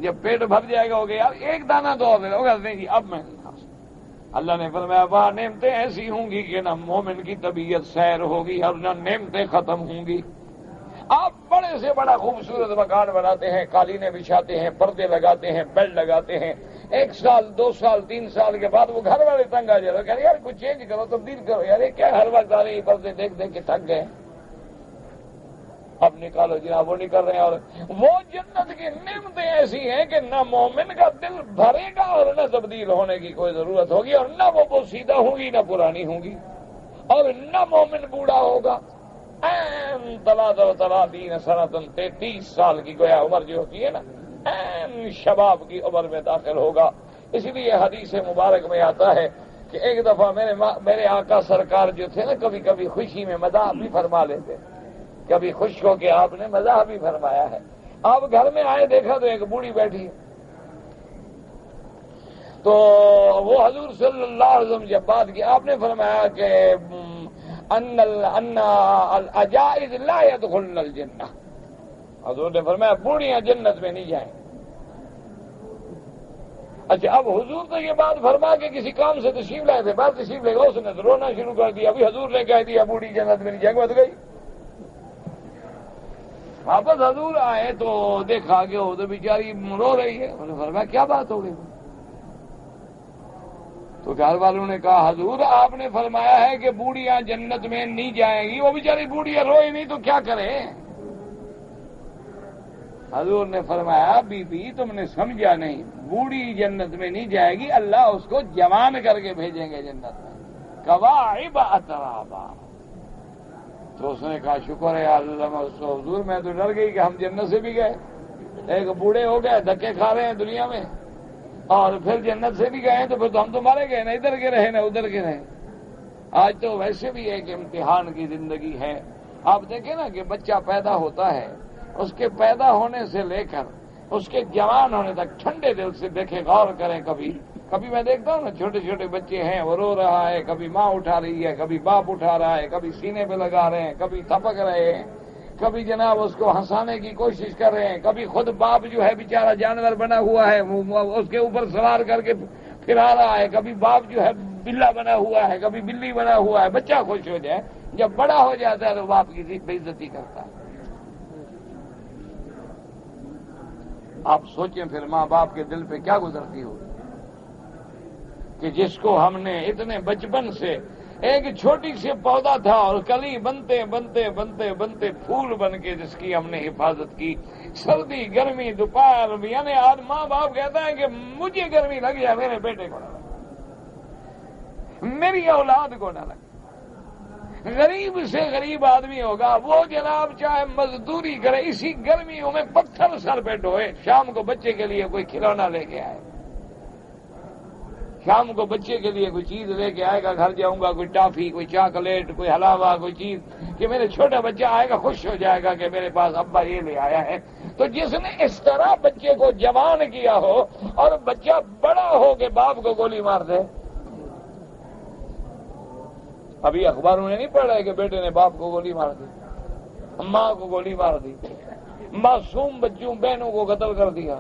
جب پیٹ بھر جائے گا ہوگا یار ایک دانہ تو اور لے لو، نہیں جی اب میں نہیں کھا سکتا۔ اللہ نے فرمایا وہاں نعمتیں ایسی ہوں گی کہ نہ مومن کی طبیعت سیر ہوگی اور نہ نعمتیں ختم ہوں گی۔ آپ بڑے سے بڑا خوبصورت مکان بناتے ہیں، قالینیں بچھاتے ہیں، پردے لگاتے ہیں، بیڈ لگاتے ہیں، 1 سال 2 سال 3 سال کے بعد وہ گھر والے تنگ آ جائے، کہہ رہے یار کچھ چینج کرو، تبدیل کرو، یار کیا ہر وقت آ رہے پردے دیکھ دیکھ کے تھک گئے، اب نکالو جناب، وہ نہیں کر رہے ہیں۔ اور وہ جنت کی نعمتیں ایسی ہیں کہ نہ مومن کا دل بھرے گا اور نہ تبدیل ہونے کی کوئی ضرورت ہوگی، اور نہ وہ بوسیدہ ہوں گی نہ پرانی ہوں گی، اور نہ مومن بوڑھا ہوگا۔ 33 سنتن 33 سال کی گویا عمر جو ہوتی ہے نا، شباب کی عمر میں داخل ہوگا۔ اس لیے حدیث مبارک میں آتا ہے کہ ایک دفعہ میرے آقا سرکار جو تھے نا، کبھی کبھی خوشی میں مزاح بھی فرما لیتے، کبھی خوش ہو کے آپ نے مزاح بھی فرمایا ہے۔ آپ گھر میں آئے، دیکھا تو ایک بوڑھی بیٹھی، تو وہ حضور صلی اللہ علیہ وسلم جب بات کی، آپ نے فرمایا کہ ان العجائز لا يدخلن الجنہ، حضور نے فرمایا بوڑھیاں جنت میں نہیں جائیں۔ اچھا اب حضور تو یہ بات فرما کے کسی کام سے تشریف لائے تھے، بات تشریف لے گا، اس نے تو رونا شروع کر دیا، ابھی حضور نے کہہ دیا بوڑھی جنت میں نہیں جائے گا، تو گئی۔ واپس حضور آئے تو دیکھا کہ وہ تو بیچاری رو رہی ہے، انہوں نے فرمایا کیا بات ہو گئی؟ تو گھر والوں نے کہا حضور آپ نے فرمایا ہے کہ بوڑھیاں جنت میں نہیں جائیں گی، وہ بیچاری بوڑھیاں روئی نہیں تو کیا کریں؟ حضور نے فرمایا بی بی تم نے سمجھا نہیں، بوڑھی جنت میں نہیں جائے گی، اللہ اس کو جوان کر کے بھیجیں گے جنت میں، کواعب اترابا۔ تو اس نے کہا شکر ہے اللہ، حضور میں تو ڈر گئی کہ ہم جنت سے بھی گئے، ایک بوڑھے ہو گئے دھکے کھا رہے ہیں دنیا میں، اور پھر جنت سے بھی گئے تو پھر تو ہم تو مارے گئے، نہ ادھر کے رہے نہ ادھر کے رہے۔ آج تو ویسے بھی ایک امتحان کی زندگی ہے۔ آپ دیکھیں نا کہ بچہ پیدا ہوتا ہے، اس کے پیدا ہونے سے لے کر اس کے جوان ہونے تک ٹھنڈے دل سے دیکھیں، غور کریں۔ کبھی میں دیکھتا ہوں نا چھوٹے چھوٹے بچے ہیں، وہ رو رہا ہے، کبھی ماں اٹھا رہی ہے، کبھی باپ اٹھا رہا ہے، کبھی سینے پہ لگا رہے ہیں، کبھی تھپک رہے ہیں، کبھی جناب اس کو ہنسانے کی کوشش کر رہے ہیں، کبھی خود باپ جو ہے بیچارہ جانور بنا ہوا ہے اس کے اوپر سوار کر کے پھرا رہا ہے، کبھی باپ جو ہے بلا بنا ہوا ہے، کبھی بلی بنا ہوا ہے۔ بچہ خوش ہو جائے، جب بڑا ہو جاتا ہے تو باپ کی بے عزتی کرتا ہے۔ آپ سوچیں پھر ماں باپ کے دل پہ کیا گزرتی ہوگی کہ جس کو ہم نے اتنے بچپن سے ایک چھوٹی سی پودا تھا اور کلی بنتے بنتے بنتے بنتے پھول بن کے جس کی ہم نے حفاظت کی، سردی گرمی دوپہر، یعنی آج ماں باپ کہتا ہے کہ مجھے گرمی لگ جائے میرے بیٹے کو نہ لگے، میری اولاد کو نہ لگے۔ غریب سے غریب آدمی ہوگا وہ جناب چاہے مزدوری کرے، اسی گرمیوں میں پتھر سر پہ ڈھوئے، شام کو بچے کے لیے کوئی کھلونا لے کے آئے، شام کو بچے کے لیے کوئی چیز لے کے آئے گا، گھر جاؤں گا کوئی ٹافی، کوئی چاکلیٹ، کوئی حلاوہ، کوئی چیز کہ میرے چھوٹا بچہ آئے گا خوش ہو جائے گا کہ میرے پاس ابا یہ لے آیا ہے۔ تو جس نے اس طرح بچے کو جوان کیا ہو اور بچہ بڑا ہو کے باپ کو گولی مار دے، ابھی اخباروں نے نہیں پڑھا ہے کہ بیٹے نے باپ کو گولی مار دی، ماں کو گولی مار دی، معصوم بچوں بہنوں کو قتل کر دیا۔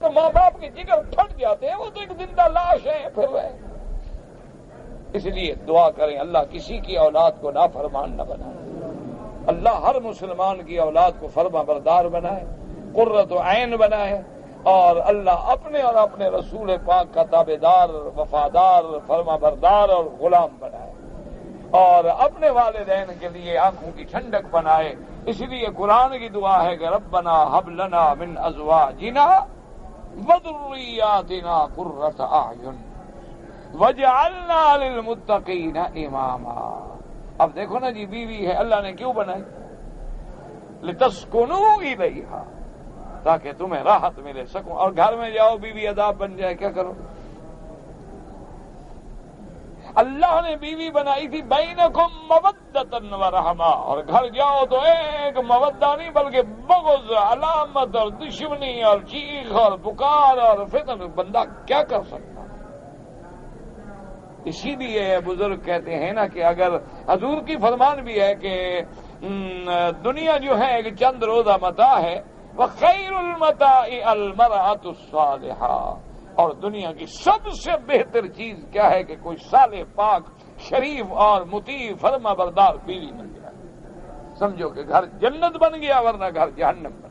تو ماں باپ کے جگر پھٹ جاتے ہیں، وہ تو ایک زندہ لاش ہے پھر وہ۔ اس لیے دعا کریں اللہ کسی کی اولاد کو نافرمان نہ بنائے، اللہ ہر مسلمان کی اولاد کو فرما بردار بنائے، قرۃ عین بنائے، اور اللہ اپنے اور اپنے رسول پاک کا تابعدار، وفادار، فرما بردار اور غلام بنائے، اور اپنے والدین کے لیے آنکھوں کی ٹھنڈک بنائے۔ اس لیے قرآن کی دعا ہے کہ ربنا ہب لنا من ازواجنا وذریاتنا قرۃ اعین وجعلنا للمتقین اماما۔ اب دیکھو نا جی، بیوی ہے اللہ نے کیوں بنائی؟ لتسکنوا الیہا، تاکہ تمہیں راحت ملے سکوں، اور گھر میں جاؤ بیوی عذاب بن جائے کیا کرو؟ اللہ نے بیوی بنائی تھی بینکم مودۃ و رحمہ، اور گھر جاؤ تو ایک مودہ نہیں بلکہ بغض، علامت اور دشمنی اور چیخ اور پکار اور فتن، بندہ کیا کر سکتا؟ اسی لیے بزرگ کہتے ہیں نا کہ اگر حضور کی فرمان بھی ہے کہ دنیا جو ہے ایک چند روزہ متاع ہے، وخیر المتاع المرأۃ الصالحہ، اور دنیا کی سب سے بہتر چیز کیا ہے کہ کوئی صالح پاک شریف اور مطیع فرما بردار بیوی بن گیا، سمجھو کہ گھر جنت بن گیا، ورنہ گھر جہنم بن گیا۔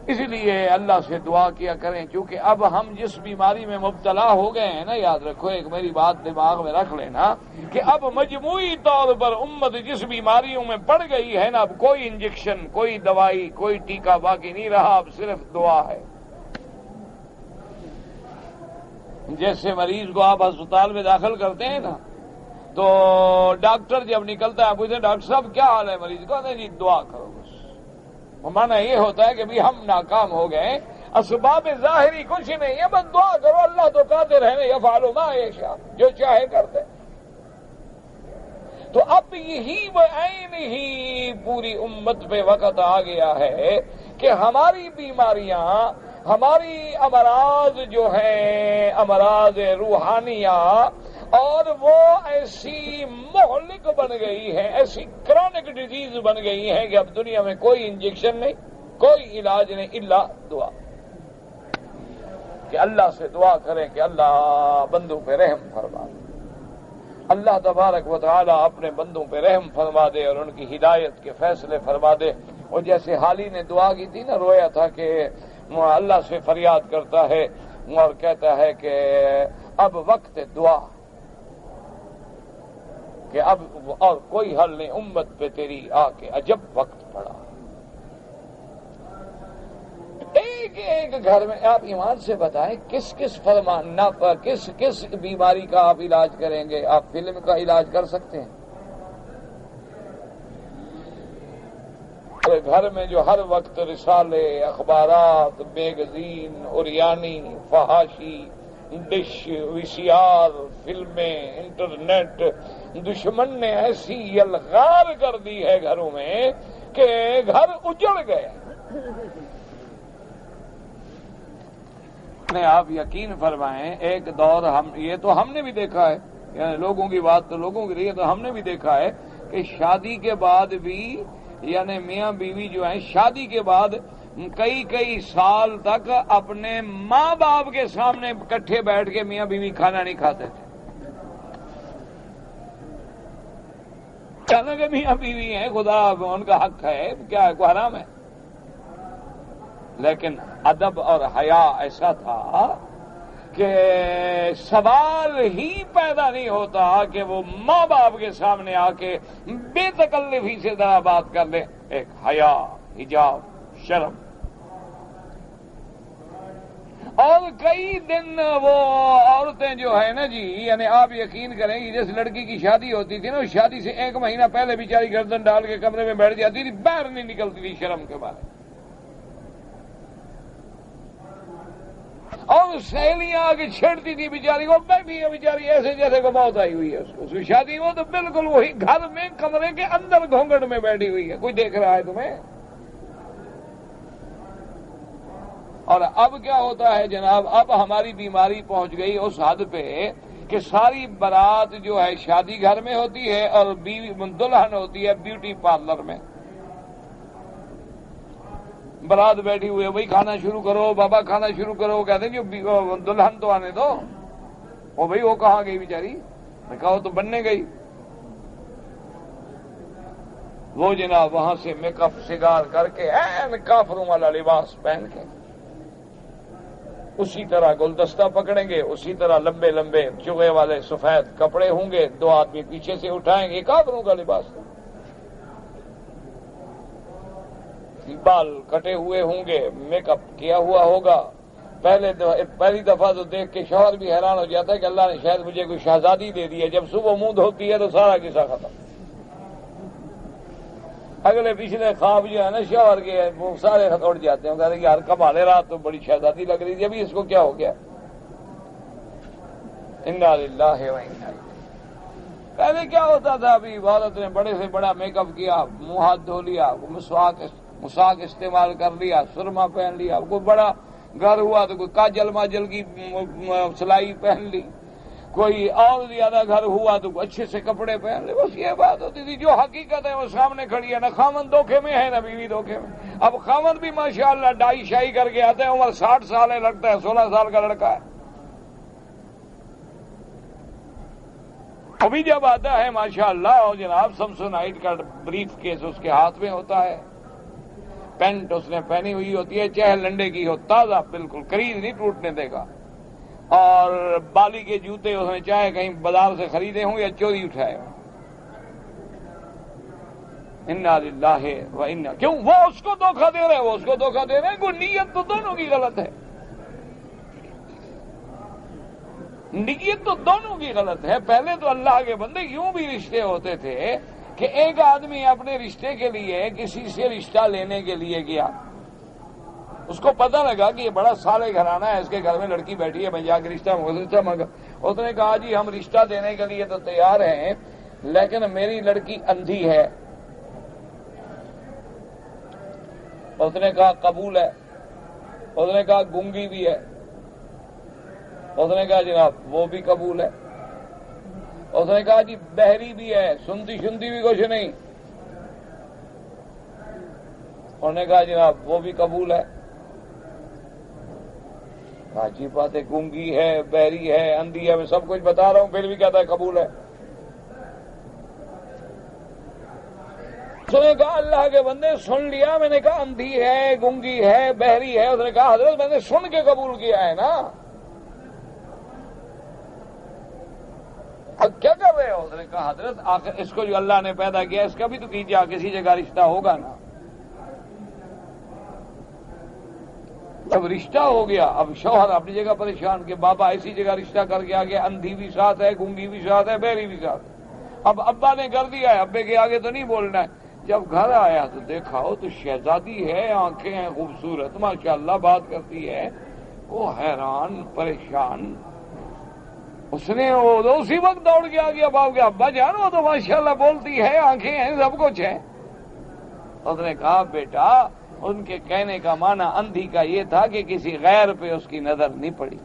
اس لیے اللہ سے دعا کیا کریں، کیونکہ اب ہم جس بیماری میں مبتلا ہو گئے ہیں نا، یاد رکھو ایک میری بات دماغ میں رکھ لینا کہ اب مجموعی طور پر امت جس بیماریوں میں پڑ گئی ہے نا، اب کوئی انجیکشن، کوئی دوائی، کوئی ٹیکہ باقی نہیں رہا، اب صرف دعا ہے۔ جیسے مریض کو آپ ہسپتال میں داخل کرتے ہیں نا، تو ڈاکٹر جب نکلتا ہے پوچھتے ڈاکٹر صاحب کیا حال ہے مریض کو؟ نہیں جی دعا کرو بس۔ مانا یہ ہوتا ہے کہ بھی ہم ناکام ہو گئے، اسباب ظاہری کچھ نہیں ہے، بس دعا کرو، اللہ تو قادر ہے، یفعل ما یشاء، جو چاہے کرتے۔ تو اب یہی بعین ہی پوری امت پہ وقت آ گیا ہے کہ ہماری بیماریاں، ہماری امراض جو ہیں، امراض روحانیہ، اور وہ ایسی مہلک بن گئی ہے، ایسی کرونک ڈیزیز بن گئی ہے کہ اب دنیا میں کوئی انجیکشن نہیں، کوئی علاج نہیں الا دعا، کہ اللہ سے دعا کریں کہ اللہ بندوں پہ رحم فرما دے، اللہ تبارک و تعالی اپنے بندوں پہ رحم فرما دے اور ان کی ہدایت کے فیصلے فرما دے۔ اور جیسے حالی نے دعا کی تھی نا، رویا تھا کہ اللہ سے فریاد کرتا ہے اور کہتا ہے کہ اب وقت دعا، کہ اب اور کوئی حل نہیں، امت پہ تیری آ کے عجب وقت پڑا۔ ایک ایک گھر میں آپ ایمان سے بتائیں کس کس بیماری کا آپ علاج کریں گے؟ آپ فلم کا علاج کر سکتے ہیں؟ گھر میں جو ہر وقت رسالے، اخبارات، میگزین، اوریانی، فحاشی، ڈش، وی سی آر، فلمیں، انٹرنیٹ، دشمن نے ایسی یلغار کر دی ہے گھروں میں کہ گھر اجڑ گئے۔ آپ یقین فرمائیں ایک دور یہ تو ہم نے بھی دیکھا ہے، یعنی لوگوں کی بات تو لوگوں کی رہی ہے، تو ہم نے بھی دیکھا ہے کہ شادی کے بعد بھی یعنی میاں بیوی جو ہیں شادی کے بعد کئی سال تک اپنے ماں باپ کے سامنے اکٹھے بیٹھ کے میاں بیوی کھانا نہیں کھاتے تھے۔ کہنا کہ میاں بیوی ہیں، خدا ان کا حق ہے، کیا کوئی حرام ہے؟ لیکن ادب اور حیا ایسا تھا کہ سوال ہی پیدا نہیں ہوتا کہ وہ ماں باپ کے سامنے آ کے بے تکلفی سے ذرا بات کر لیں۔ ایک حیا، حجاب، شرم۔ اور کئی دن وہ عورتیں جو ہے نا جی، یعنی آپ یقین کریں کہ جس لڑکی کی شادی ہوتی تھی نا، اس شادی سے 1 مہینہ پہلے بیچاری گردن ڈال کے کمرے میں بیٹھ جاتی تھی، باہر نہیں نکلتی تھی شرم کے بارے۔ اور سہیلیاں آ کے چھیڑتی تھی بیچاری کو، بیٹھی ہے بیچاری ایسے جیسے کو موت آئی ہوئی ہے اس کی شادی وہ تو بالکل وہی گھر میں کمرے کے اندر گھونگھٹ میں بیٹھی ہوئی ہے، کوئی دیکھ رہا ہے تمہیں؟ اور اب کیا ہوتا ہے جناب، اب ہماری بیماری پہنچ گئی اس حد پہ کہ ساری بارات جو ہے شادی گھر میں ہوتی ہے اور دلہن ہوتی ہے بیوٹی پارلر میں۔ برات بیٹھی ہوئی ہے، بھائی کھانا شروع کرو بابا، کھانا شروع کرو، کہتے ہیں کہ دلہن تو آنے دو۔ وہ بھائی وہ کہاں گئی بیچاری؟ میں کہا وہ تو بننے گئی۔ وہ جناب وہاں سے میک اپ سگار کر کے کافروں والا لباس پہن کے اسی طرح گلدستہ پکڑیں گے، اسی طرح لمبے لمبے چوغے والے سفید کپڑے ہوں گے، 2 آدمی پیچھے سے اٹھائیں گے، کافروں کا لباس۔ بال کٹے ہوئے ہوں گے، میک اپ کیا ہوا ہوگا۔ پہلی دفعہ تو دیکھ کے شوہر بھی حیران ہو جاتا ہے کہ اللہ نے شاید مجھے کوئی شہزادی دے دی ہے۔ جب صبح منہ دھوتی ہے تو سارا قصہ ختم۔ اگلے پچھلے خواب جو ہے نا شوہر کے وہ سارے اڑ جاتے ہیں، کہتے ہیں کہ یار کمالے رات تو بڑی شہزادی لگ رہی تھی، ابھی اس کو کیا ہو گیا؟ انا للہ و انا الیہ۔ پہلے کیا ہوتا تھا، ابھی عورت نے بڑے سے بڑا میک اپ کیا، منہ ہاتھ دھو لیا، مسواک استعمال کر لیا، سرما پہن لیا، کوئی بڑا گھر ہوا تو کوئی کاجل ماجل کی سلائی پہن لی، کوئی اور زیادہ گھر ہوا تو اچھے سے کپڑے پہن لے۔ بس یہ بات ہوتی تھی۔ جو حقیقت ہے وہ سامنے کھڑی ہے، نہ خامن دھوکے میں ہے نہ بیوی دھوکے میں۔ اب خامن بھی ماشاءاللہ ڈائی شائی کر کے آتے ہیں، عمر 60 سال ہے، لگتا ہے 16 سال کا لڑکا ہے۔ ابھی جب آتا ہے ماشاءاللہ اور جناب سمسونائٹ کا بریف کیس اس کے ہاتھ میں ہوتا ہے، پینٹ اس نے پہنی ہوئی ہوتی ہے، چاہے لنڈے کی ہو، تازہ بالکل، خرید نہیں ٹوٹنے دے گا، اور بالی کے جوتے اس نے چاہے کہیں بازار سے خریدے ہوں یا چوری اٹھائے ہوں۔ انا للہ و انا، کیوں وہ اس کو دھوکہ دے رہے ہیں، وہ اس کو دھوکہ دے رہے ہیں، کوئی نیت تو دونوں کی غلط ہے، نیت تو دونوں کی غلط ہے۔ پہلے تو اللہ کے بندے یوں بھی رشتے ہوتے تھے کہ ایک آدمی اپنے رشتے کے لیے کسی سے رشتہ لینے کے لیے گیا، اس کو پتہ لگا کہ یہ بڑا سالے گھرانہ ہے، اس کے گھر میں لڑکی بیٹھی ہے، میں جا کے رشتہ مانگا۔ اس نے کہا جی ہم رشتہ دینے کے لیے تو تیار ہیں، لیکن میری لڑکی اندھی ہے۔ اس نے کہا قبول ہے۔ اس نے کہا گونگی بھی ہے۔ اس نے کہا جناب وہ بھی قبول ہے۔ اس نے کہا جی بہری بھی ہے، سنتی بھی کچھ نہیں۔ انہوں نے کہا جناب وہ بھی قبول ہے. اچھی بات ہے، گونگی ہے، بہری ہے، اندھی ہے، میں سب کچھ بتا رہا ہوں پھر بھی کہتا ہے قبول ہے. اس نے کہا اللہ کے بندے سن لیا، میں نے کہا اندھی ہے، گونگی ہے، بہری ہے. اس نے کہا حضرت میں نے سن کے قبول کیا ہے نا، اب کیا کر رہے ہو؟ اس نے کہا حضرت آخر اس کو جو اللہ نے پیدا کیا اس کا بھی تو کیجیے، کسی جگہ رشتہ ہوگا نا. جب رشتہ ہو گیا اب شوہر اپنی جگہ پریشان کہ بابا اسی جگہ رشتہ کر کے آگے اندھی بھی ساتھ ہے، گونگی بھی ساتھ ہے، بہری بھی ساتھ ہے. اب ابا نے کر دیا ہے، ابے کے آگے تو نہیں بولنا ہے. جب گھر آیا تو دیکھا ہو تو شہزادی ہے، آنکھیں ہیں خوبصورت، ماشاءاللہ بات کرتی ہے. وہ حیران پریشان، اس نے اسی وقت دوڑ کے آ گیا باپ کے ابا جان وہ تو ماشاءاللہ بولتی ہے، آنکھیں ہیں، سب کچھ ہے. اس نے کہا بیٹا ان کے کہنے کا معنی اندھی کا یہ تھا کہ کسی غیر پہ اس کی نظر نہیں پڑی،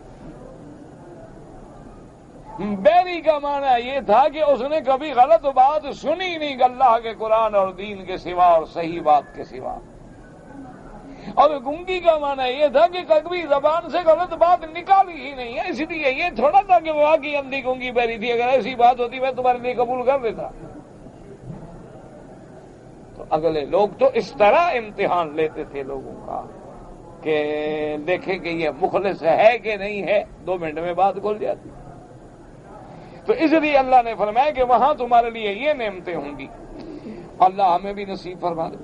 بہری کا معنی یہ تھا کہ اس نے کبھی غلط بات سنی نہیں اللہ کے قرآن اور دین کے سوا اور صحیح بات کے سوا. اور گونگی کا معنی یہ تھا کہ کبھی زبان سے غلط بات نکالی ہی نہیں ہے. اس لیے یہ تھوڑا تھا کہ وہ کی اندھی گونگی بہری تھی، اگر ایسی بات ہوتی میں تمہارے لیے قبول کر دیتا. تو اگلے لوگ تو اس طرح امتحان لیتے تھے لوگوں کا کہ دیکھیں کہ یہ مخلص ہے کہ نہیں ہے، 2 منٹ میں بات کھل جاتی. تو اس لیے اللہ نے فرمایا کہ وہاں تمہارے لیے یہ نعمتیں ہوں گی. اللہ ہمیں بھی نصیب فرما دے.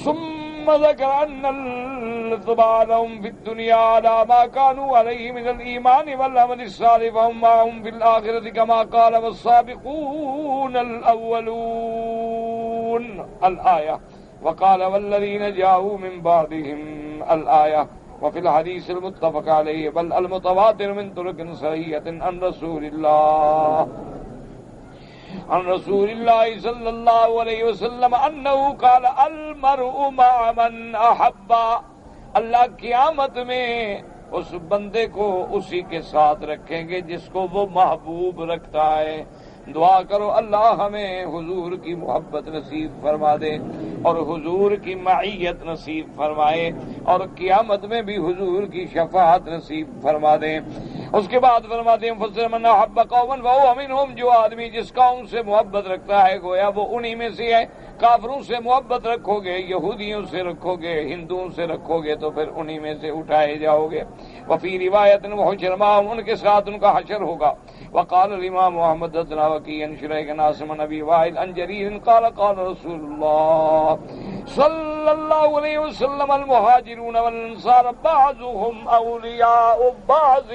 ثم ذكر أن الإقبالهم في الدنيا على ما كانوا عليه من الإيمان والعمل الصالح وهم معهم في الآخرة كما قال والسابقون الأولون الآية وقال والذين جاءوا من بعدهم الآية وفي الحديث المتفق عليه بل المتواتر من طرق صحيحة عن رسول الله صلى الله عليه وسلم انه قال المرء مع من احب. اللہ قیامت میں اس بندے کو اسی کے ساتھ رکھیں گے جس کو وہ محبوب رکھتا ہے. دعا کرو اللہ ہمیں حضور کی محبت نصیب فرما دے اور حضور کی معیت نصیب فرمائے اور قیامت میں بھی حضور کی شفاعت نصیب فرما دے. اس کے بعد فرماتے ہیں فَسَرَ مَنْ أَحَبَّ قَوْمًا فَهُوَ مِنْهُمْ. جو آدمی جس قوم سے محبت رکھتا ہے گویا وہ انہی میں سے ہے. کافروں سے محبت رکھو گے، یہودیوں سے رکھو گے، ہندوؤں سے رکھو گے تو پھر انہی میں سے اٹھائے جاؤ گے. وفی روایت وحشر معهم، ان کے ساتھ ان کا حشر ہوگا. وقال الامام احمد حدثنا وكيع عن شريح بن عاصم عن ابي وائل عن جرير قال قال رسول الله صلى الله عليه وسلم المهاجرون والانصار بعضهم اولیاء بعض.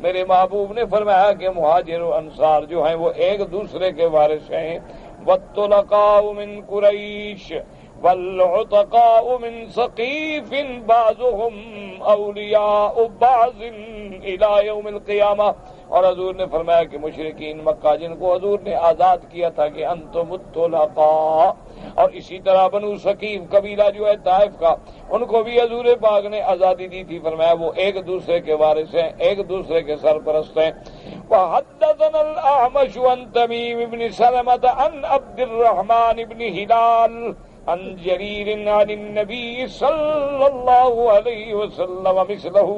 میرے محبوب نے فرمایا کہ مہاجر و انصار جو ہیں وہ ایک دوسرے کے وارث ہیں. والطلقاء من قریش والعتقاء من ثقیف بعضهم اولیاء بعض الى یوم القیامہ. اور حضور نے فرمایا کہ مشرکین مکہ جن کو حضور نے آزاد کیا تھا کہ انتم الطلقاء، اور اسی طرح بنو ثقیف قبیلہ جو ہے طائف کا ان کو بھی حضور پاک نے آزادی دی تھی. فرمایا وہ ایک دوسرے کے وارث ہیں، ایک دوسرے کے سرپرست ہیں. وحدثنا الأعمش عن تميم بن سلمة عن عبد الرحمن بن هلال عن جرير عن النبي صلى الله عليه وسلم مثله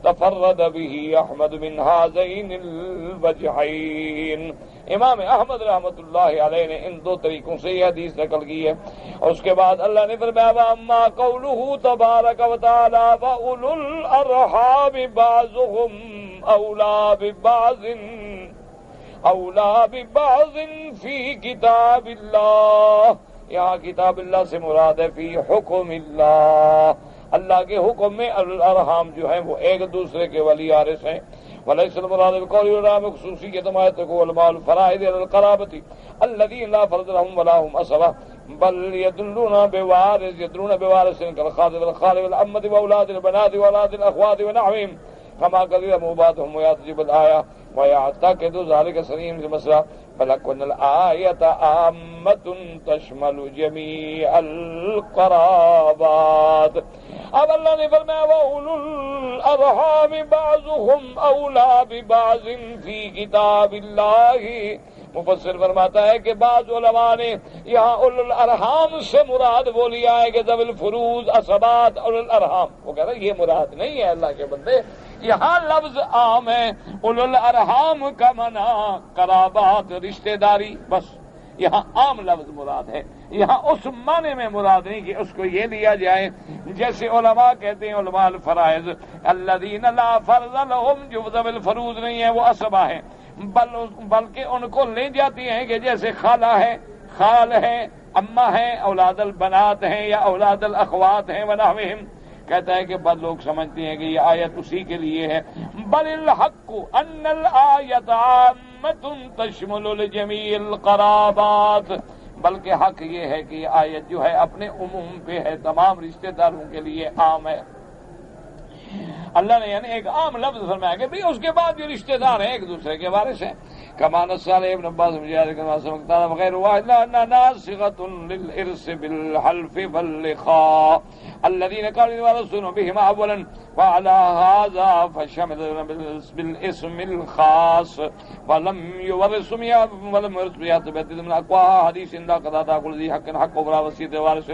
تفرد به احمد من هذين الوجهين. امام احمد رحمۃ اللہ علیہ نے ان 2 طریقوں سے یہ حدیث نقل کی ہے. اور اس کے بعد اللہ نے فرمایا اما قوله تبارک وتعالى واولو الارحام بعضهم اولا ببعض فی کتاب اللہ. یہاں کتاب اللہ سے مراد ہے فی حکم اللہ، اللہ کے حکم میں الارحام جو ہیں وہ ایک دوسرے کے ولی وارث ہیں. وليس المراد بقول الارحام خصوصیت ما يتركه المال الفرائض القرابة الذين لا فرض لهم ولا هم عصبة بل يدلون بوارث كالخالد والخالد والعمة وأولاد البنات وأولاد الأخوات ونحوهم كما قدر مبادهم ويعتجب الآية ويعتقد ذلك سليم المسرى فلكن الآية عامة تشمل جميع القرابات. اب اللہ نے فرمایا وَأُولُو الْأَرْحَامِ بَعْضُهُمْ أَوْلَىٰ بِبَعْضٍ فِي كِتَابِ اللَّهِ مفسر فرماتا ہے کہ بعض علماء نے یہاں اولو الارحام سے مراد وہ لیا ہے کہ ذوی الفروض عصبات اولو الارحام، وہ کہہ رہے یہ مراد نہیں ہے اللہ کے بندے، یہاں لفظ عام ہے، اولو الارحام کا معنی قرابات رشتہ داری، بس یہاں عام لفظ مراد ہے، یہاں اس معنی میں مراد نہیں کہ اس کو یہ لیا جائے جیسے علماء کہتے ہیں علماء الفرائض الذین لا فرض لهم، جو ذوی الفروض نہیں ہے وہ عصبہ ہیں، بلکہ ان کو لے جاتی ہیں کہ جیسے خالہ ہے، خال ہے، اماں ہیں، اولاد البنات ہیں یا اولاد الاخوات ہیں ونحوہم۔ کہتا ہے کہ بعض لوگ سمجھتے ہیں کہ یہ آیت اسی کے لیے ہے، بل الحق ان الآیت عامۃ تشمل لجمیع القرابات، بلکہ حق یہ ہے کہ یہ آیت جو ہے اپنے عموم پہ ہے، تمام رشتہ داروں کے لیے عام ہے۔ اللہ نے یعنی ایک عام لفظ فرمایا کہ بھی اس کے بعد جو رشتہ دار ہیں ایک دوسرے کے وارث ہیں، کمان صالح ابن عباس وغیر واحد ناسخۃ للارث بالحلف واللقاء الذين كانوا يورثون بهما اولا وعلى هذا فشمل بالاسم الخاص ولم يورث بها تبدد من اقوى حدیث ان قضاء كل ذي حق حق ولا وصية وارث۔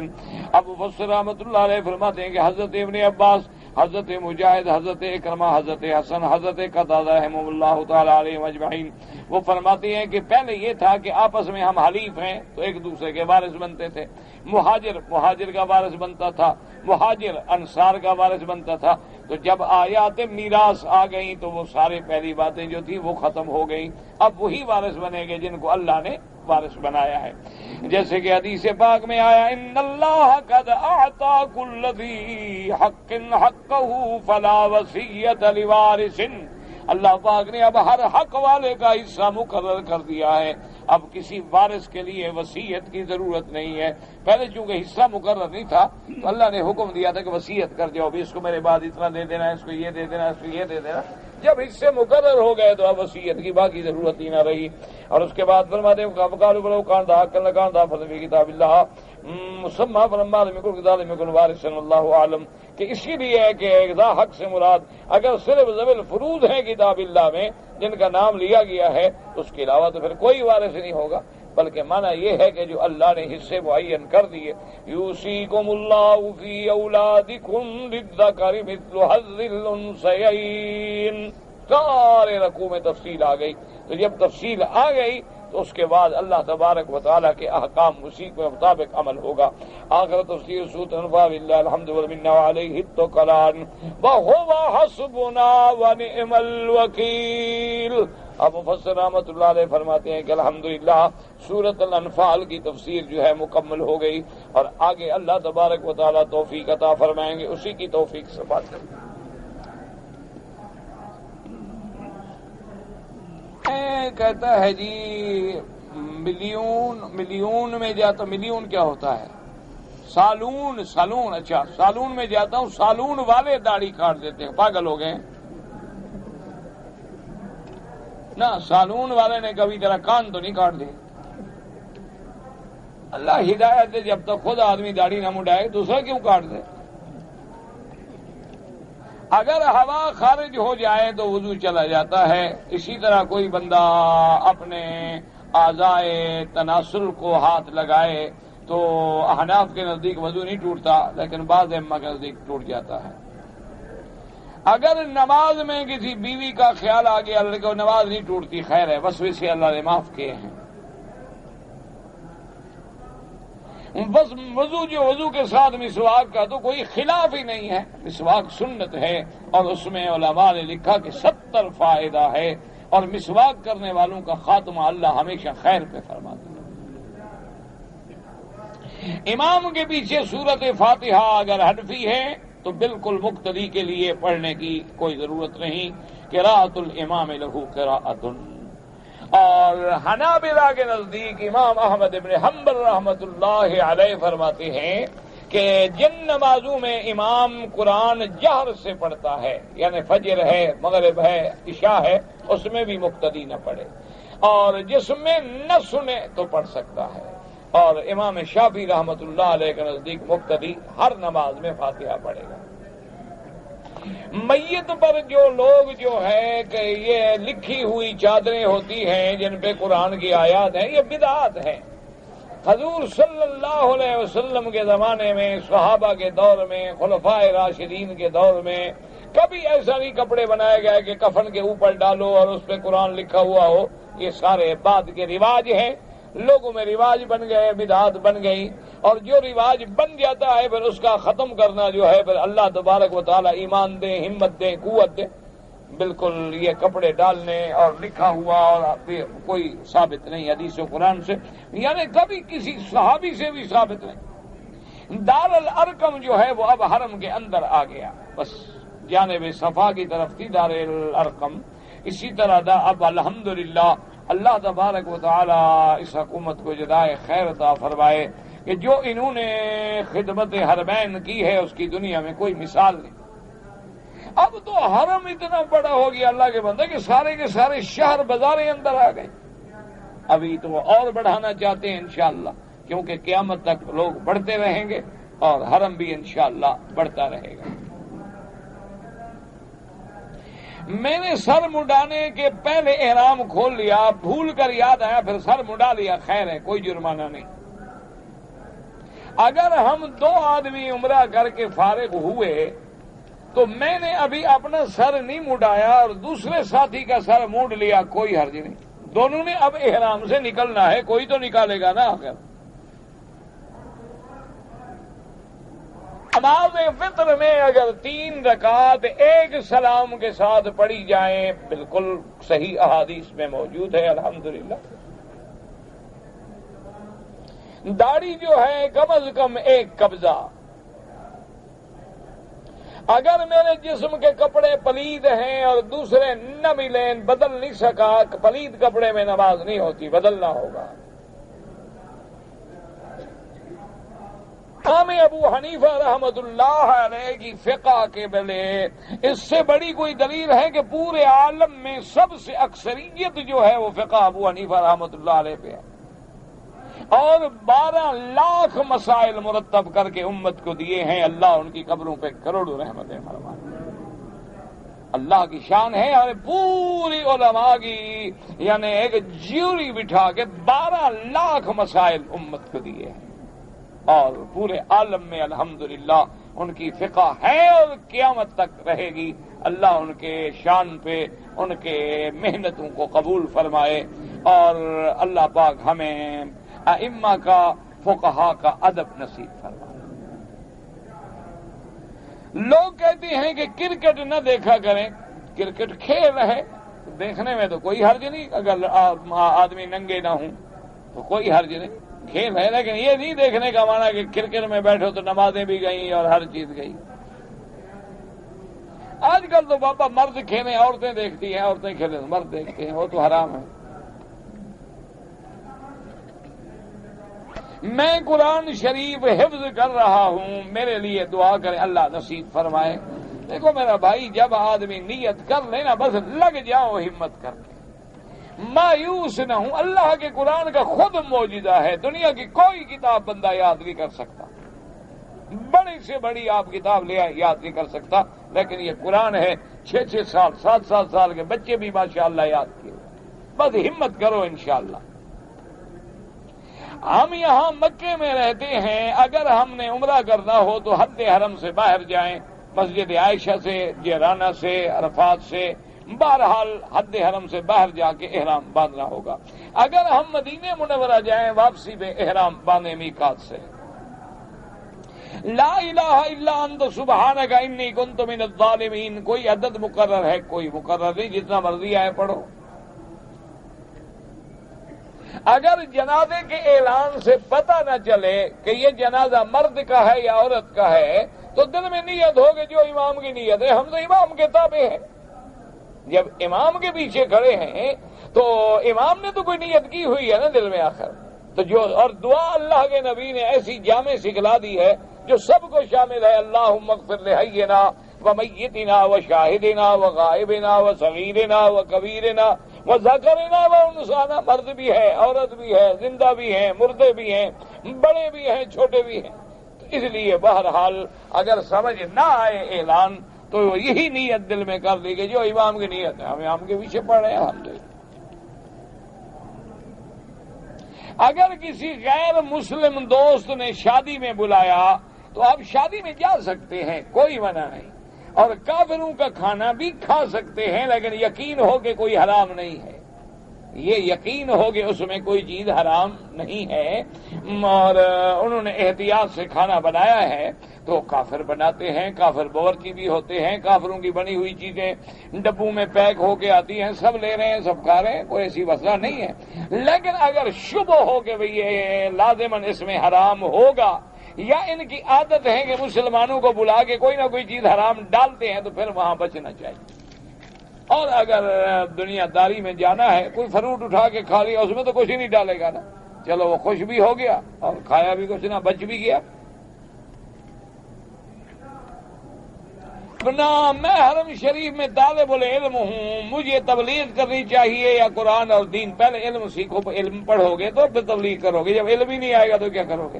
ابو بصر رحمۃ اللہ علیہ فرماتے ہیں کہ حضرت ابن عباس، حضرت مجاہد، حضرت اکرمہ، حضرت حسن، حضرت قتادہ رحمہ اللہ تعالی علیہ اجمعین وہ فرماتے ہیں کہ پہلے یہ تھا کہ آپس میں ہم حلیف ہیں تو ایک دوسرے کے وارث بنتے تھے، مہاجر کا وارث بنتا تھا، مہاجر انصار کا وارث بنتا تھا، تو جب آیات میراث آ گئیں تو وہ سارے پہلی باتیں جو تھی وہ ختم ہو گئیں، اب وہی وارث بنے گے جن کو اللہ نے وارث بنایا ہے، جیسے کہ حدیث پاک میں آیا ان اللہ قد اعطى كل ذی حق حقه فلا وصیۃ لوارث، اللہ پاک نے اب ہر حق والے کا حصہ مقرر کر دیا ہے، اب کسی وارث کے لیے وصیت کی ضرورت نہیں ہے۔ پہلے چونکہ حصہ مقرر نہیں تھا تو اللہ نے حکم دیا تھا کہ وصیت کر دو، اس کو میرے بعد اتنا دے دینا، اس کو یہ دے دینا، اس کو یہ دے دینا، جب حصے مقرر ہو گئے تو اب وصیت کی باقی ضرورت ہی نہ رہی۔ اور اس کے بعد فرماتے ہیں قالوا ولو كان ذا حق لكان ذا فضل في كتاب الله مسمى فلما لم يكن كذلك لم يكن وارثا والله اعلم، کہ اسی لیے ہے کہ ذا حق سے مراد اگر صرف ذوی الفروض ہیں کتاب اللہ میں جن کا نام لیا گیا ہے اس کے علاوہ تو پھر کوئی وارث نہیں ہوگا، بلکہ معنی یہ ہے کہ جو اللہ نے حصے معین کر دیے، یوصیکم اللہ فی اولادکم للذکر مثل حظ الانثیین، سارے رکوع میں تفصیل آ گئی، تو جب تفصیل آ گئی تو اس کے بعد اللہ تبارک و تعالیٰ کے احکام اسی کے مطابق عمل ہوگا۔ آخر تفسیر سورۃ الانفال للہ الحمد والمنہ وعلیہ التوکلان وہو حسبنا ونعم الوکیل۔ اب مفسر رحمۃ اللہ علیہ فرماتے ہیں کہ الحمدللہ سورۃ الانفال کی تفسیر جو ہے مکمل ہو گئی، اور آگے اللہ تبارک و تعالیٰ توفیق عطا فرمائیں گے، اسی کی توفیق سے بات کریں گے۔ کہتا ہے جی ملین میں جاتا، ملین کیا ہوتا ہے؟ سالون، اچھا سالون میں جاتا ہوں، سالون والے داڑھی کاٹ دیتے ہیں، پاگل ہو گئے نا، سالون والے نے کبھی طرح کان تو نہیں کاٹ دے۔ اللہ ہدایت دے، جب تک خود آدمی داڑھی نہ مڈائے دوسرا کیوں کاٹ دے؟ اگر ہوا خارج ہو جائے تو وضو چلا جاتا ہے، اسی طرح کوئی بندہ اپنے اعضائے تناسل کو ہاتھ لگائے تو احناف کے نزدیک وضو نہیں ٹوٹتا، لیکن بعض ائمہ کے نزدیک ٹوٹ جاتا ہے۔ اگر نماز میں کسی بیوی کا خیال آ گیا لڑکے کو، نماز نہیں ٹوٹتی، خیر ہے، بس ویسے اللہ نے معاف کیے ہیں۔ بس وضو کے ساتھ مسواک کا تو کوئی خلاف ہی نہیں ہے، مسواک سنت ہے، اور اس میں علماء نے لکھا کہ 70 فائدہ ہے، اور مسواک کرنے والوں کا خاتمہ اللہ ہمیشہ خیر پہ فرماتا ہے۔ امام کے پیچھے سورۃ فاتحہ اگر حنفی ہے تو بالکل مقتدی کے لیے پڑھنے کی کوئی ضرورت نہیں، قراءۃ الامام لہ قراءۃ۔ اور حنابلہ کے نزدیک امام احمد بن حنبل رحمۃ اللہ علیہ فرماتے ہیں کہ جن نمازوں میں امام قرآن جہر سے پڑھتا ہے، یعنی فجر ہے، مغرب ہے، عشاء ہے، اس میں بھی مقتدی نہ پڑھے، اور جس میں نہ سنے تو پڑھ سکتا ہے۔ اور امام شافعی رحمۃ اللہ علیہ کے نزدیک مقتدی ہر نماز میں فاتحہ پڑھے گا۔ میت پر جو لوگ جو ہے کہ یہ لکھی ہوئی چادریں ہوتی ہیں جن پہ قرآن کی آیات ہیں، یہ بدعات ہیں۔ حضور صلی اللہ علیہ وسلم کے زمانے میں، صحابہ کے دور میں، خلفائے راشدین کے دور میں کبھی ایسا نہیں کپڑے بنائے گئے کہ کفن کے اوپر ڈالو اور اس پہ قرآن لکھا ہوا ہو۔ یہ سارے بعد کے رواج ہیں، لوگوں میں رواج بن گئے، بدعات بن گئی، اور جو رواج بن جاتا ہے پھر اس کا ختم کرنا جو ہے، پھر اللہ تبارک و تعالی ایمان دے، ہمت دے، قوت دے۔ بالکل یہ کپڑے ڈالنے اور لکھا ہوا اور کوئی ثابت نہیں حدیث و قرآن سے، یعنی کبھی کسی صحابی سے بھی ثابت نہیں۔ دار الارقم جو ہے وہ اب حرم کے اندر آ گیا، بس جانب صفا کی طرف تھی دار الارقم۔ اسی طرح اب الحمدللہ اللہ تبارک و تعالی اس حکومت کو جزائے خیر عطا فرمائے کہ جو انہوں نے خدمت حرمین کی ہے اس کی دنیا میں کوئی مثال نہیں۔ اب تو حرم اتنا بڑا ہو گیا اللہ کے بندے کہ سارے کے سارے شہر بازاریں اندر آ گئے۔ ابھی تو اور بڑھانا چاہتے ہیں انشاءاللہ، کیونکہ قیامت تک لوگ بڑھتے رہیں گے اور حرم بھی انشاءاللہ بڑھتا رہے گا۔ میں نے سر مڈانے کے پہلے احرام کھول لیا، بھول کر یاد آیا پھر سر مڈا لیا، خیر ہے، کوئی جرمانہ نہیں۔ اگر ہم 2 آدمی عمرہ کر کے فارغ ہوئے تو میں نے ابھی اپنا سر نہیں مڈایا اور دوسرے ساتھی کا سر موڑ لیا، کوئی حرج نہیں، دونوں نے اب احرام سے نکلنا ہے، کوئی تو نکالے گا نا آخر۔ نماز فطر میں اگر 3 رکعت ایک سلام کے ساتھ پڑھی جائیں، بالکل صحیح احادیث میں موجود ہے الحمدللہ۔ داڑھی جو ہے کم از کم 1 قبضہ۔ اگر میرے جسم کے کپڑے پلید ہیں اور دوسرے نہ ملیں، بدل نہیں سکا، پلید کپڑے میں نماز نہیں ہوتی، بدلنا ہوگا۔ امام ابو حنیفہ رحمۃ اللہ علیہ کی فقہ کے بلے اس سے بڑی کوئی دلیل ہے کہ پورے عالم میں سب سے اکثریت جو ہے وہ فقہ ابو حنیفہ رحمۃ اللہ علیہ پہ ہے، اور 12 لاکھ مسائل مرتب کر کے امت کو دیے ہیں۔ اللہ ان کی قبروں پہ کروڑوں رحمتیں فرمائے، اللہ کی شان ہے۔ اور پوری علماء کی یعنی ایک جیوری بٹھا کے 12 لاکھ مسائل امت کو دیے ہیں، اور پورے عالم میں الحمدللہ ان کی فقہ ہے اور قیامت تک رہے گی۔ اللہ ان کے شان پہ ان کے محنتوں کو قبول فرمائے، اور اللہ پاک ہمیں ائمہ کا، فقہا کا ادب نصیب فرمائے۔ لوگ کہتے ہیں کہ کرکٹ نہ دیکھا کریں، کرکٹ کھیل ہے، دیکھنے میں تو کوئی حرج نہیں، اگر آدمی ننگے نہ ہوں تو کوئی حرج نہیں، کھیل ہے، لیکن یہ نہیں دیکھنے کا معنی کہ کرکٹ میں بیٹھو تو نمازیں بھی گئیں اور ہر چیز گئی۔ آج کل تو بابا مرد کھیلیں عورتیں دیکھتی ہیں، عورتیں کھیلیں مرد دیکھتے ہیں، وہ تو حرام ہے۔ میں قرآن شریف حفظ کر رہا ہوں، میرے لیے دعا کریں، اللہ نصیب فرمائے۔ دیکھو میرا بھائی، جب آدمی نیت کر لے نا، بس لگ جاؤ ہمت کر کے، مایوس نہ ہوں۔ اللہ کے قرآن کا خود معجزہ ہے، دنیا کی کوئی کتاب بندہ یاد نہیں کر سکتا، بڑی سے بڑی آپ کتاب لے یاد نہیں کر سکتا، لیکن یہ قرآن ہے، 6 سال 7 سال کے بچے بھی ماشاءاللہ یاد کیے۔ بس ہمت کرو انشاءاللہ۔ ہم یہاں مکے میں رہتے ہیں، اگر ہم نے عمرہ کرنا ہو تو حد حرم سے باہر جائیں، مسجد عائشہ سے، جیرانہ سے، عرفات سے، بہرحال حد حرم سے باہر جا کے احرام باندھنا ہوگا۔ اگر ہم مدینہ منورہ جائیں، واپسی میں احرام باندھے میقات سے۔ لا الہ الا انت سبحانک انی کنت من الظالمین، کوئی عدد مقرر ہے؟ کوئی مقرر نہیں، جتنا مرضی آئے پڑھو۔ اگر جنازے کے اعلان سے پتہ نہ چلے کہ یہ جنازہ مرد کا ہے یا عورت کا ہے تو دل میں نیت ہو کہ جو امام کی نیت ہے، ہم تو امام کے تابع ہیں۔ جب امام کے پیچھے کھڑے ہیں تو امام نے تو کوئی نیت کی ہوئی ہے نا دل میں آخر، تو جو اور دعا اللہ کے نبی نے ایسی جامع سکھلا دی ہے جو سب کو شامل ہے۔ اللہم اغفر لحینا ومیتنا وشاہدنا وغائبنا وصغیرنا وکبیرنا وذکرنا وانثانا، مرد بھی ہے، عورت بھی ہے، زندہ بھی ہیں، مردے بھی ہیں، بڑے بھی ہیں، چھوٹے بھی ہیں۔ تو اس لیے بہرحال اگر سمجھ نہ آئے اعلان تو یہی نیت دل میں کر لی کہ جو امام کی نیت ہے ہم امام کے پیچھے پڑھ رہے ہیں الحمدللہ۔ اگر کسی غیر مسلم دوست نے شادی میں بلایا تو آپ شادی میں جا سکتے ہیں، کوئی منع نہیں، اور کافروں کا کھانا بھی کھا سکتے ہیں، لیکن یقین ہو کہ کوئی حرام نہیں ہے، یہ یقین ہو کہ اس میں کوئی چیز حرام نہیں ہے، اور انہوں نے احتیاط سے کھانا بنایا ہے تو کافر بناتے ہیں، کافر باورچی بھی ہوتے ہیں، کافروں کی بنی ہوئی چیزیں ڈبوں میں پیک ہو کے آتی ہیں، سب لے رہے ہیں، سب کھا رہے ہیں، کوئی ایسی مسئلہ نہیں ہے۔ لیکن اگر شبہ ہو کہ بھئی یہ لازماً اس میں حرام ہوگا، یا ان کی عادت ہے کہ مسلمانوں کو بلا کے کوئی نہ کوئی چیز حرام ڈالتے ہیں، تو پھر وہاں بچنا چاہیے۔ اور اگر دنیا داری میں جانا ہے، کوئی فروٹ اٹھا کے کھا لیا، اس میں تو کچھ ہی نہیں ڈالے گا نا، چلو وہ خوش بھی ہو گیا اور کھایا بھی کچھ نہ، بچ بھی گیا۔ اپنا میں حرم شریف میں طالب العلم ہوں، مجھے تبلیغ کرنی چاہیے یا قرآن اور دین؟ پہلے علم سیکھو، علم پڑھو گے تو پھر تبلیغ کرو گے، جب علم ہی نہیں آئے گا تو کیا کرو گے؟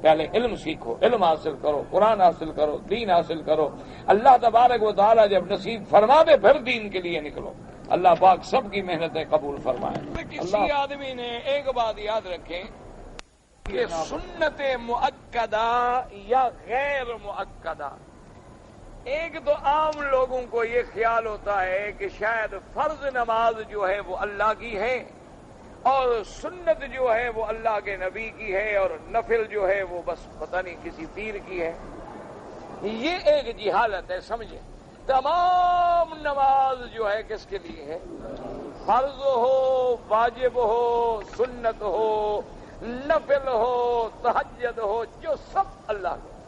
پہلے علم سیکھو، علم حاصل کرو، قرآن حاصل کرو، دین حاصل کرو، اللہ تبارک و تعالیٰ جب نصیب فرما دے پھر دین کے لیے نکلو۔ اللہ پاک سب کی محنتیں قبول فرمائے۔ کسی آدمی نے ایک بات یاد رکھیں کہ سنت مؤکدہ یا غیر مؤکدہ، ایک تو عام لوگوں کو یہ خیال ہوتا ہے کہ شاید فرض نماز جو ہے وہ اللہ کی ہے، اور سنت جو ہے وہ اللہ کے نبی کی ہے، اور نفل جو ہے وہ بس پتہ نہیں کسی پیر کی ہے۔ یہ ایک جہالت ہے، سمجھے۔ تمام نماز جو ہے کس کے لیے ہے؟ فرض ہو، واجب ہو، سنت ہو، نفل ہو، تہجد ہو، جو سب اللہ کے۔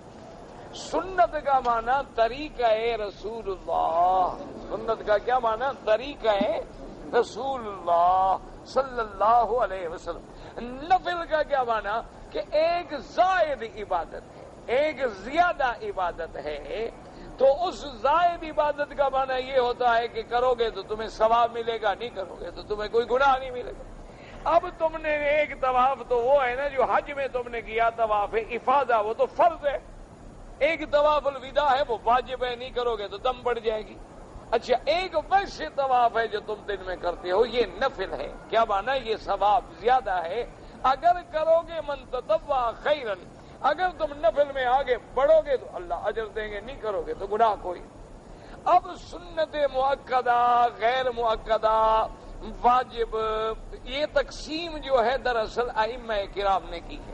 سنت کا معنی طریقہ رسول اللہ، سنت کا کیا معنی؟ طریقہ رسول اللہ صلی اللہ علیہ وسلم۔ نفل کا کیا معنی؟ کہ ایک زائد عبادت ہے، ایک زیادہ عبادت ہے، تو اس زائد عبادت کا معنی یہ ہوتا ہے کہ کرو گے تو تمہیں ثواب ملے گا، نہیں کرو گے تو تمہیں کوئی گناہ نہیں ملے گا۔ اب تم نے ایک طواف تو وہ ہے نا جو حج میں تم نے کیا، طواف افاضہ، وہ تو فرض ہے۔ ایک طواف الوداع ہے، وہ واجب ہے، نہیں کرو گے تو دم بڑھ جائے گی۔ اچھا، ایک ویسے طواف ہے جو تم دن میں کرتے ہو، یہ نفل ہے، کیا معنی؟ یہ ثواب زیادہ ہے، اگر کرو گے من تطوع خیرا، اگر تم نفل میں آگے بڑھو گے تو اللہ اجر دیں گے، نہیں کرو گے تو گناہ کوئی۔ اب سنت مؤکدہ، غیر مؤکدہ، واجب، یہ تقسیم جو ہے دراصل ائمہ کرام نے کی ہے،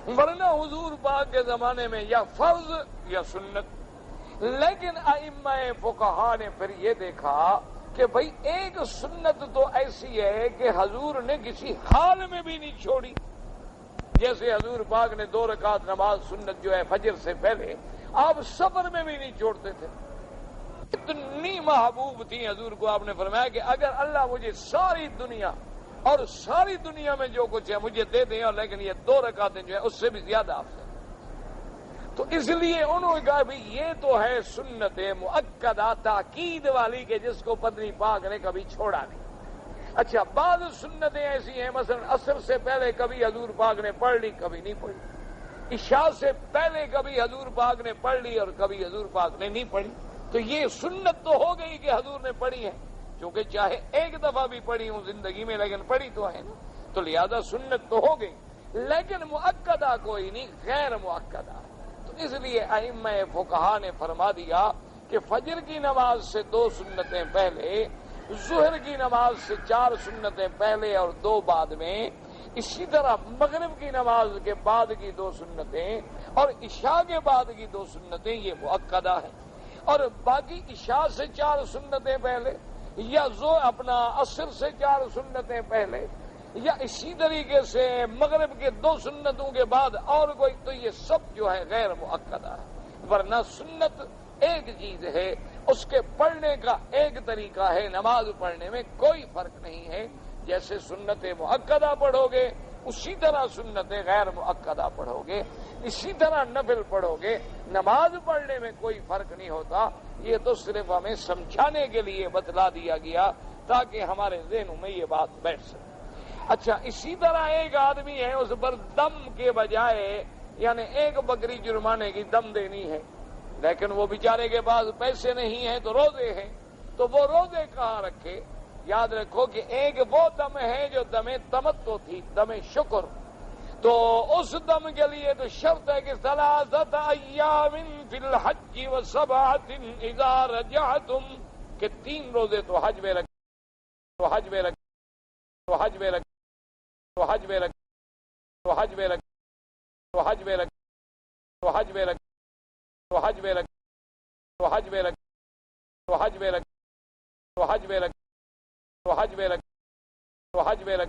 ورنہ حضور پاک کے زمانے میں یا فرض یا سنت۔ لیکن ائمہ فقہا نے پھر یہ دیکھا کہ بھئی ایک سنت تو ایسی ہے کہ حضور نے کسی حال میں بھی نہیں چھوڑی، جیسے حضور پاک نے 2 رکعت نماز سنت جو ہے فجر سے پہلے آپ سفر میں بھی نہیں چھوڑتے تھے، اتنی محبوب تھی حضور کو۔ آپ نے فرمایا کہ اگر اللہ مجھے ساری دنیا اور ساری دنیا میں جو کچھ ہے مجھے دے دیں، اور لیکن یہ 2 رکعتیں جو ہے اس سے بھی زیادہ آپ سے، تو اس لیے انہوں نے کہا بھی یہ تو ہے سنت مؤکدہ تاکید والی کہ جس کو پدری پاک نے کبھی چھوڑا نہیں۔ اچھا، بعض سنتیں ایسی ہیں، مثلا عصر سے پہلے کبھی حضور پاک نے پڑھ لی، کبھی نہیں پڑھی، عشاء سے پہلے کبھی حضور پاک نے پڑھ لی اور کبھی حضور پاک نے نہیں پڑھی، تو یہ سنت تو ہو گئی کہ حضور نے پڑھی ہے، کیونکہ چاہے ایک دفعہ بھی پڑھی ہوں زندگی میں لیکن پڑھی تو ہے نا، تو لہذا سنت تو ہو گئی، لیکن مؤکدہ کوئی نہیں، غیر مؤکدہ۔ تو اس لیے ائمہ فقہا نے فرما دیا کہ فجر کی نماز سے 2 سنتیں پہلے، ظہر کی نماز سے 4 سنتیں پہلے اور 2 بعد میں، اسی طرح مغرب کی نماز کے بعد کی 2 سنتیں اور عشاء کے بعد کی 2 سنتیں یہ مؤکدہ ہیں، اور باقی عشاء سے 4 سنتیں پہلے یا اپنا عصر سے 4 سنتیں پہلے یا اسی طریقے سے مغرب کے 2 سنتوں کے بعد اور کوئی، تو یہ سب جو ہے غیر مؤکدہ ہے، ورنہ سنت ایک چیز ہے، اس کے پڑھنے کا ایک طریقہ ہے، نماز پڑھنے میں کوئی فرق نہیں ہے، جیسے سنت مؤکدہ پڑھو گے اسی طرح سنت غیر مؤکدہ پڑھو گے، اسی طرح نفل پڑھو گے، نماز پڑھنے میں کوئی فرق نہیں ہوتا۔ یہ تو صرف ہمیں سمجھانے کے لیے بتلا دیا گیا تاکہ ہمارے ذہنوں میں یہ بات بیٹھ سکے۔ اچھا، اسی طرح ایک آدمی ہے، اس پر دم کے بجائے یعنی ایک بکری جرمانے کی دم دینی ہے، لیکن وہ بیچارے کے پاس پیسے نہیں ہیں تو روزے ہیں، تو وہ روزے کہاں رکھے؟ یاد رکھو کہ ایک وہ دم ہے جو دم تمتع تھی، دم شکر، تو اس دم کے لیے تو شرط ہے کہ ثلاثۃ ایام فی الحج وسبعۃ اذا رجعتم، کہ 3 روزے تو حج میں رکھ، تو حج میں رکھ، تو حج میں رکھ، تو حج میں رکھ، تو حج میں رکھ، تو حج میں رکھ، تو حج میں رکھ، تو حج میں رکھ، تو حج میں رکھ، تو حج میں رکھ، تو حج میں رکھ، تو حج میں رکھ، تو حج میں رکھ،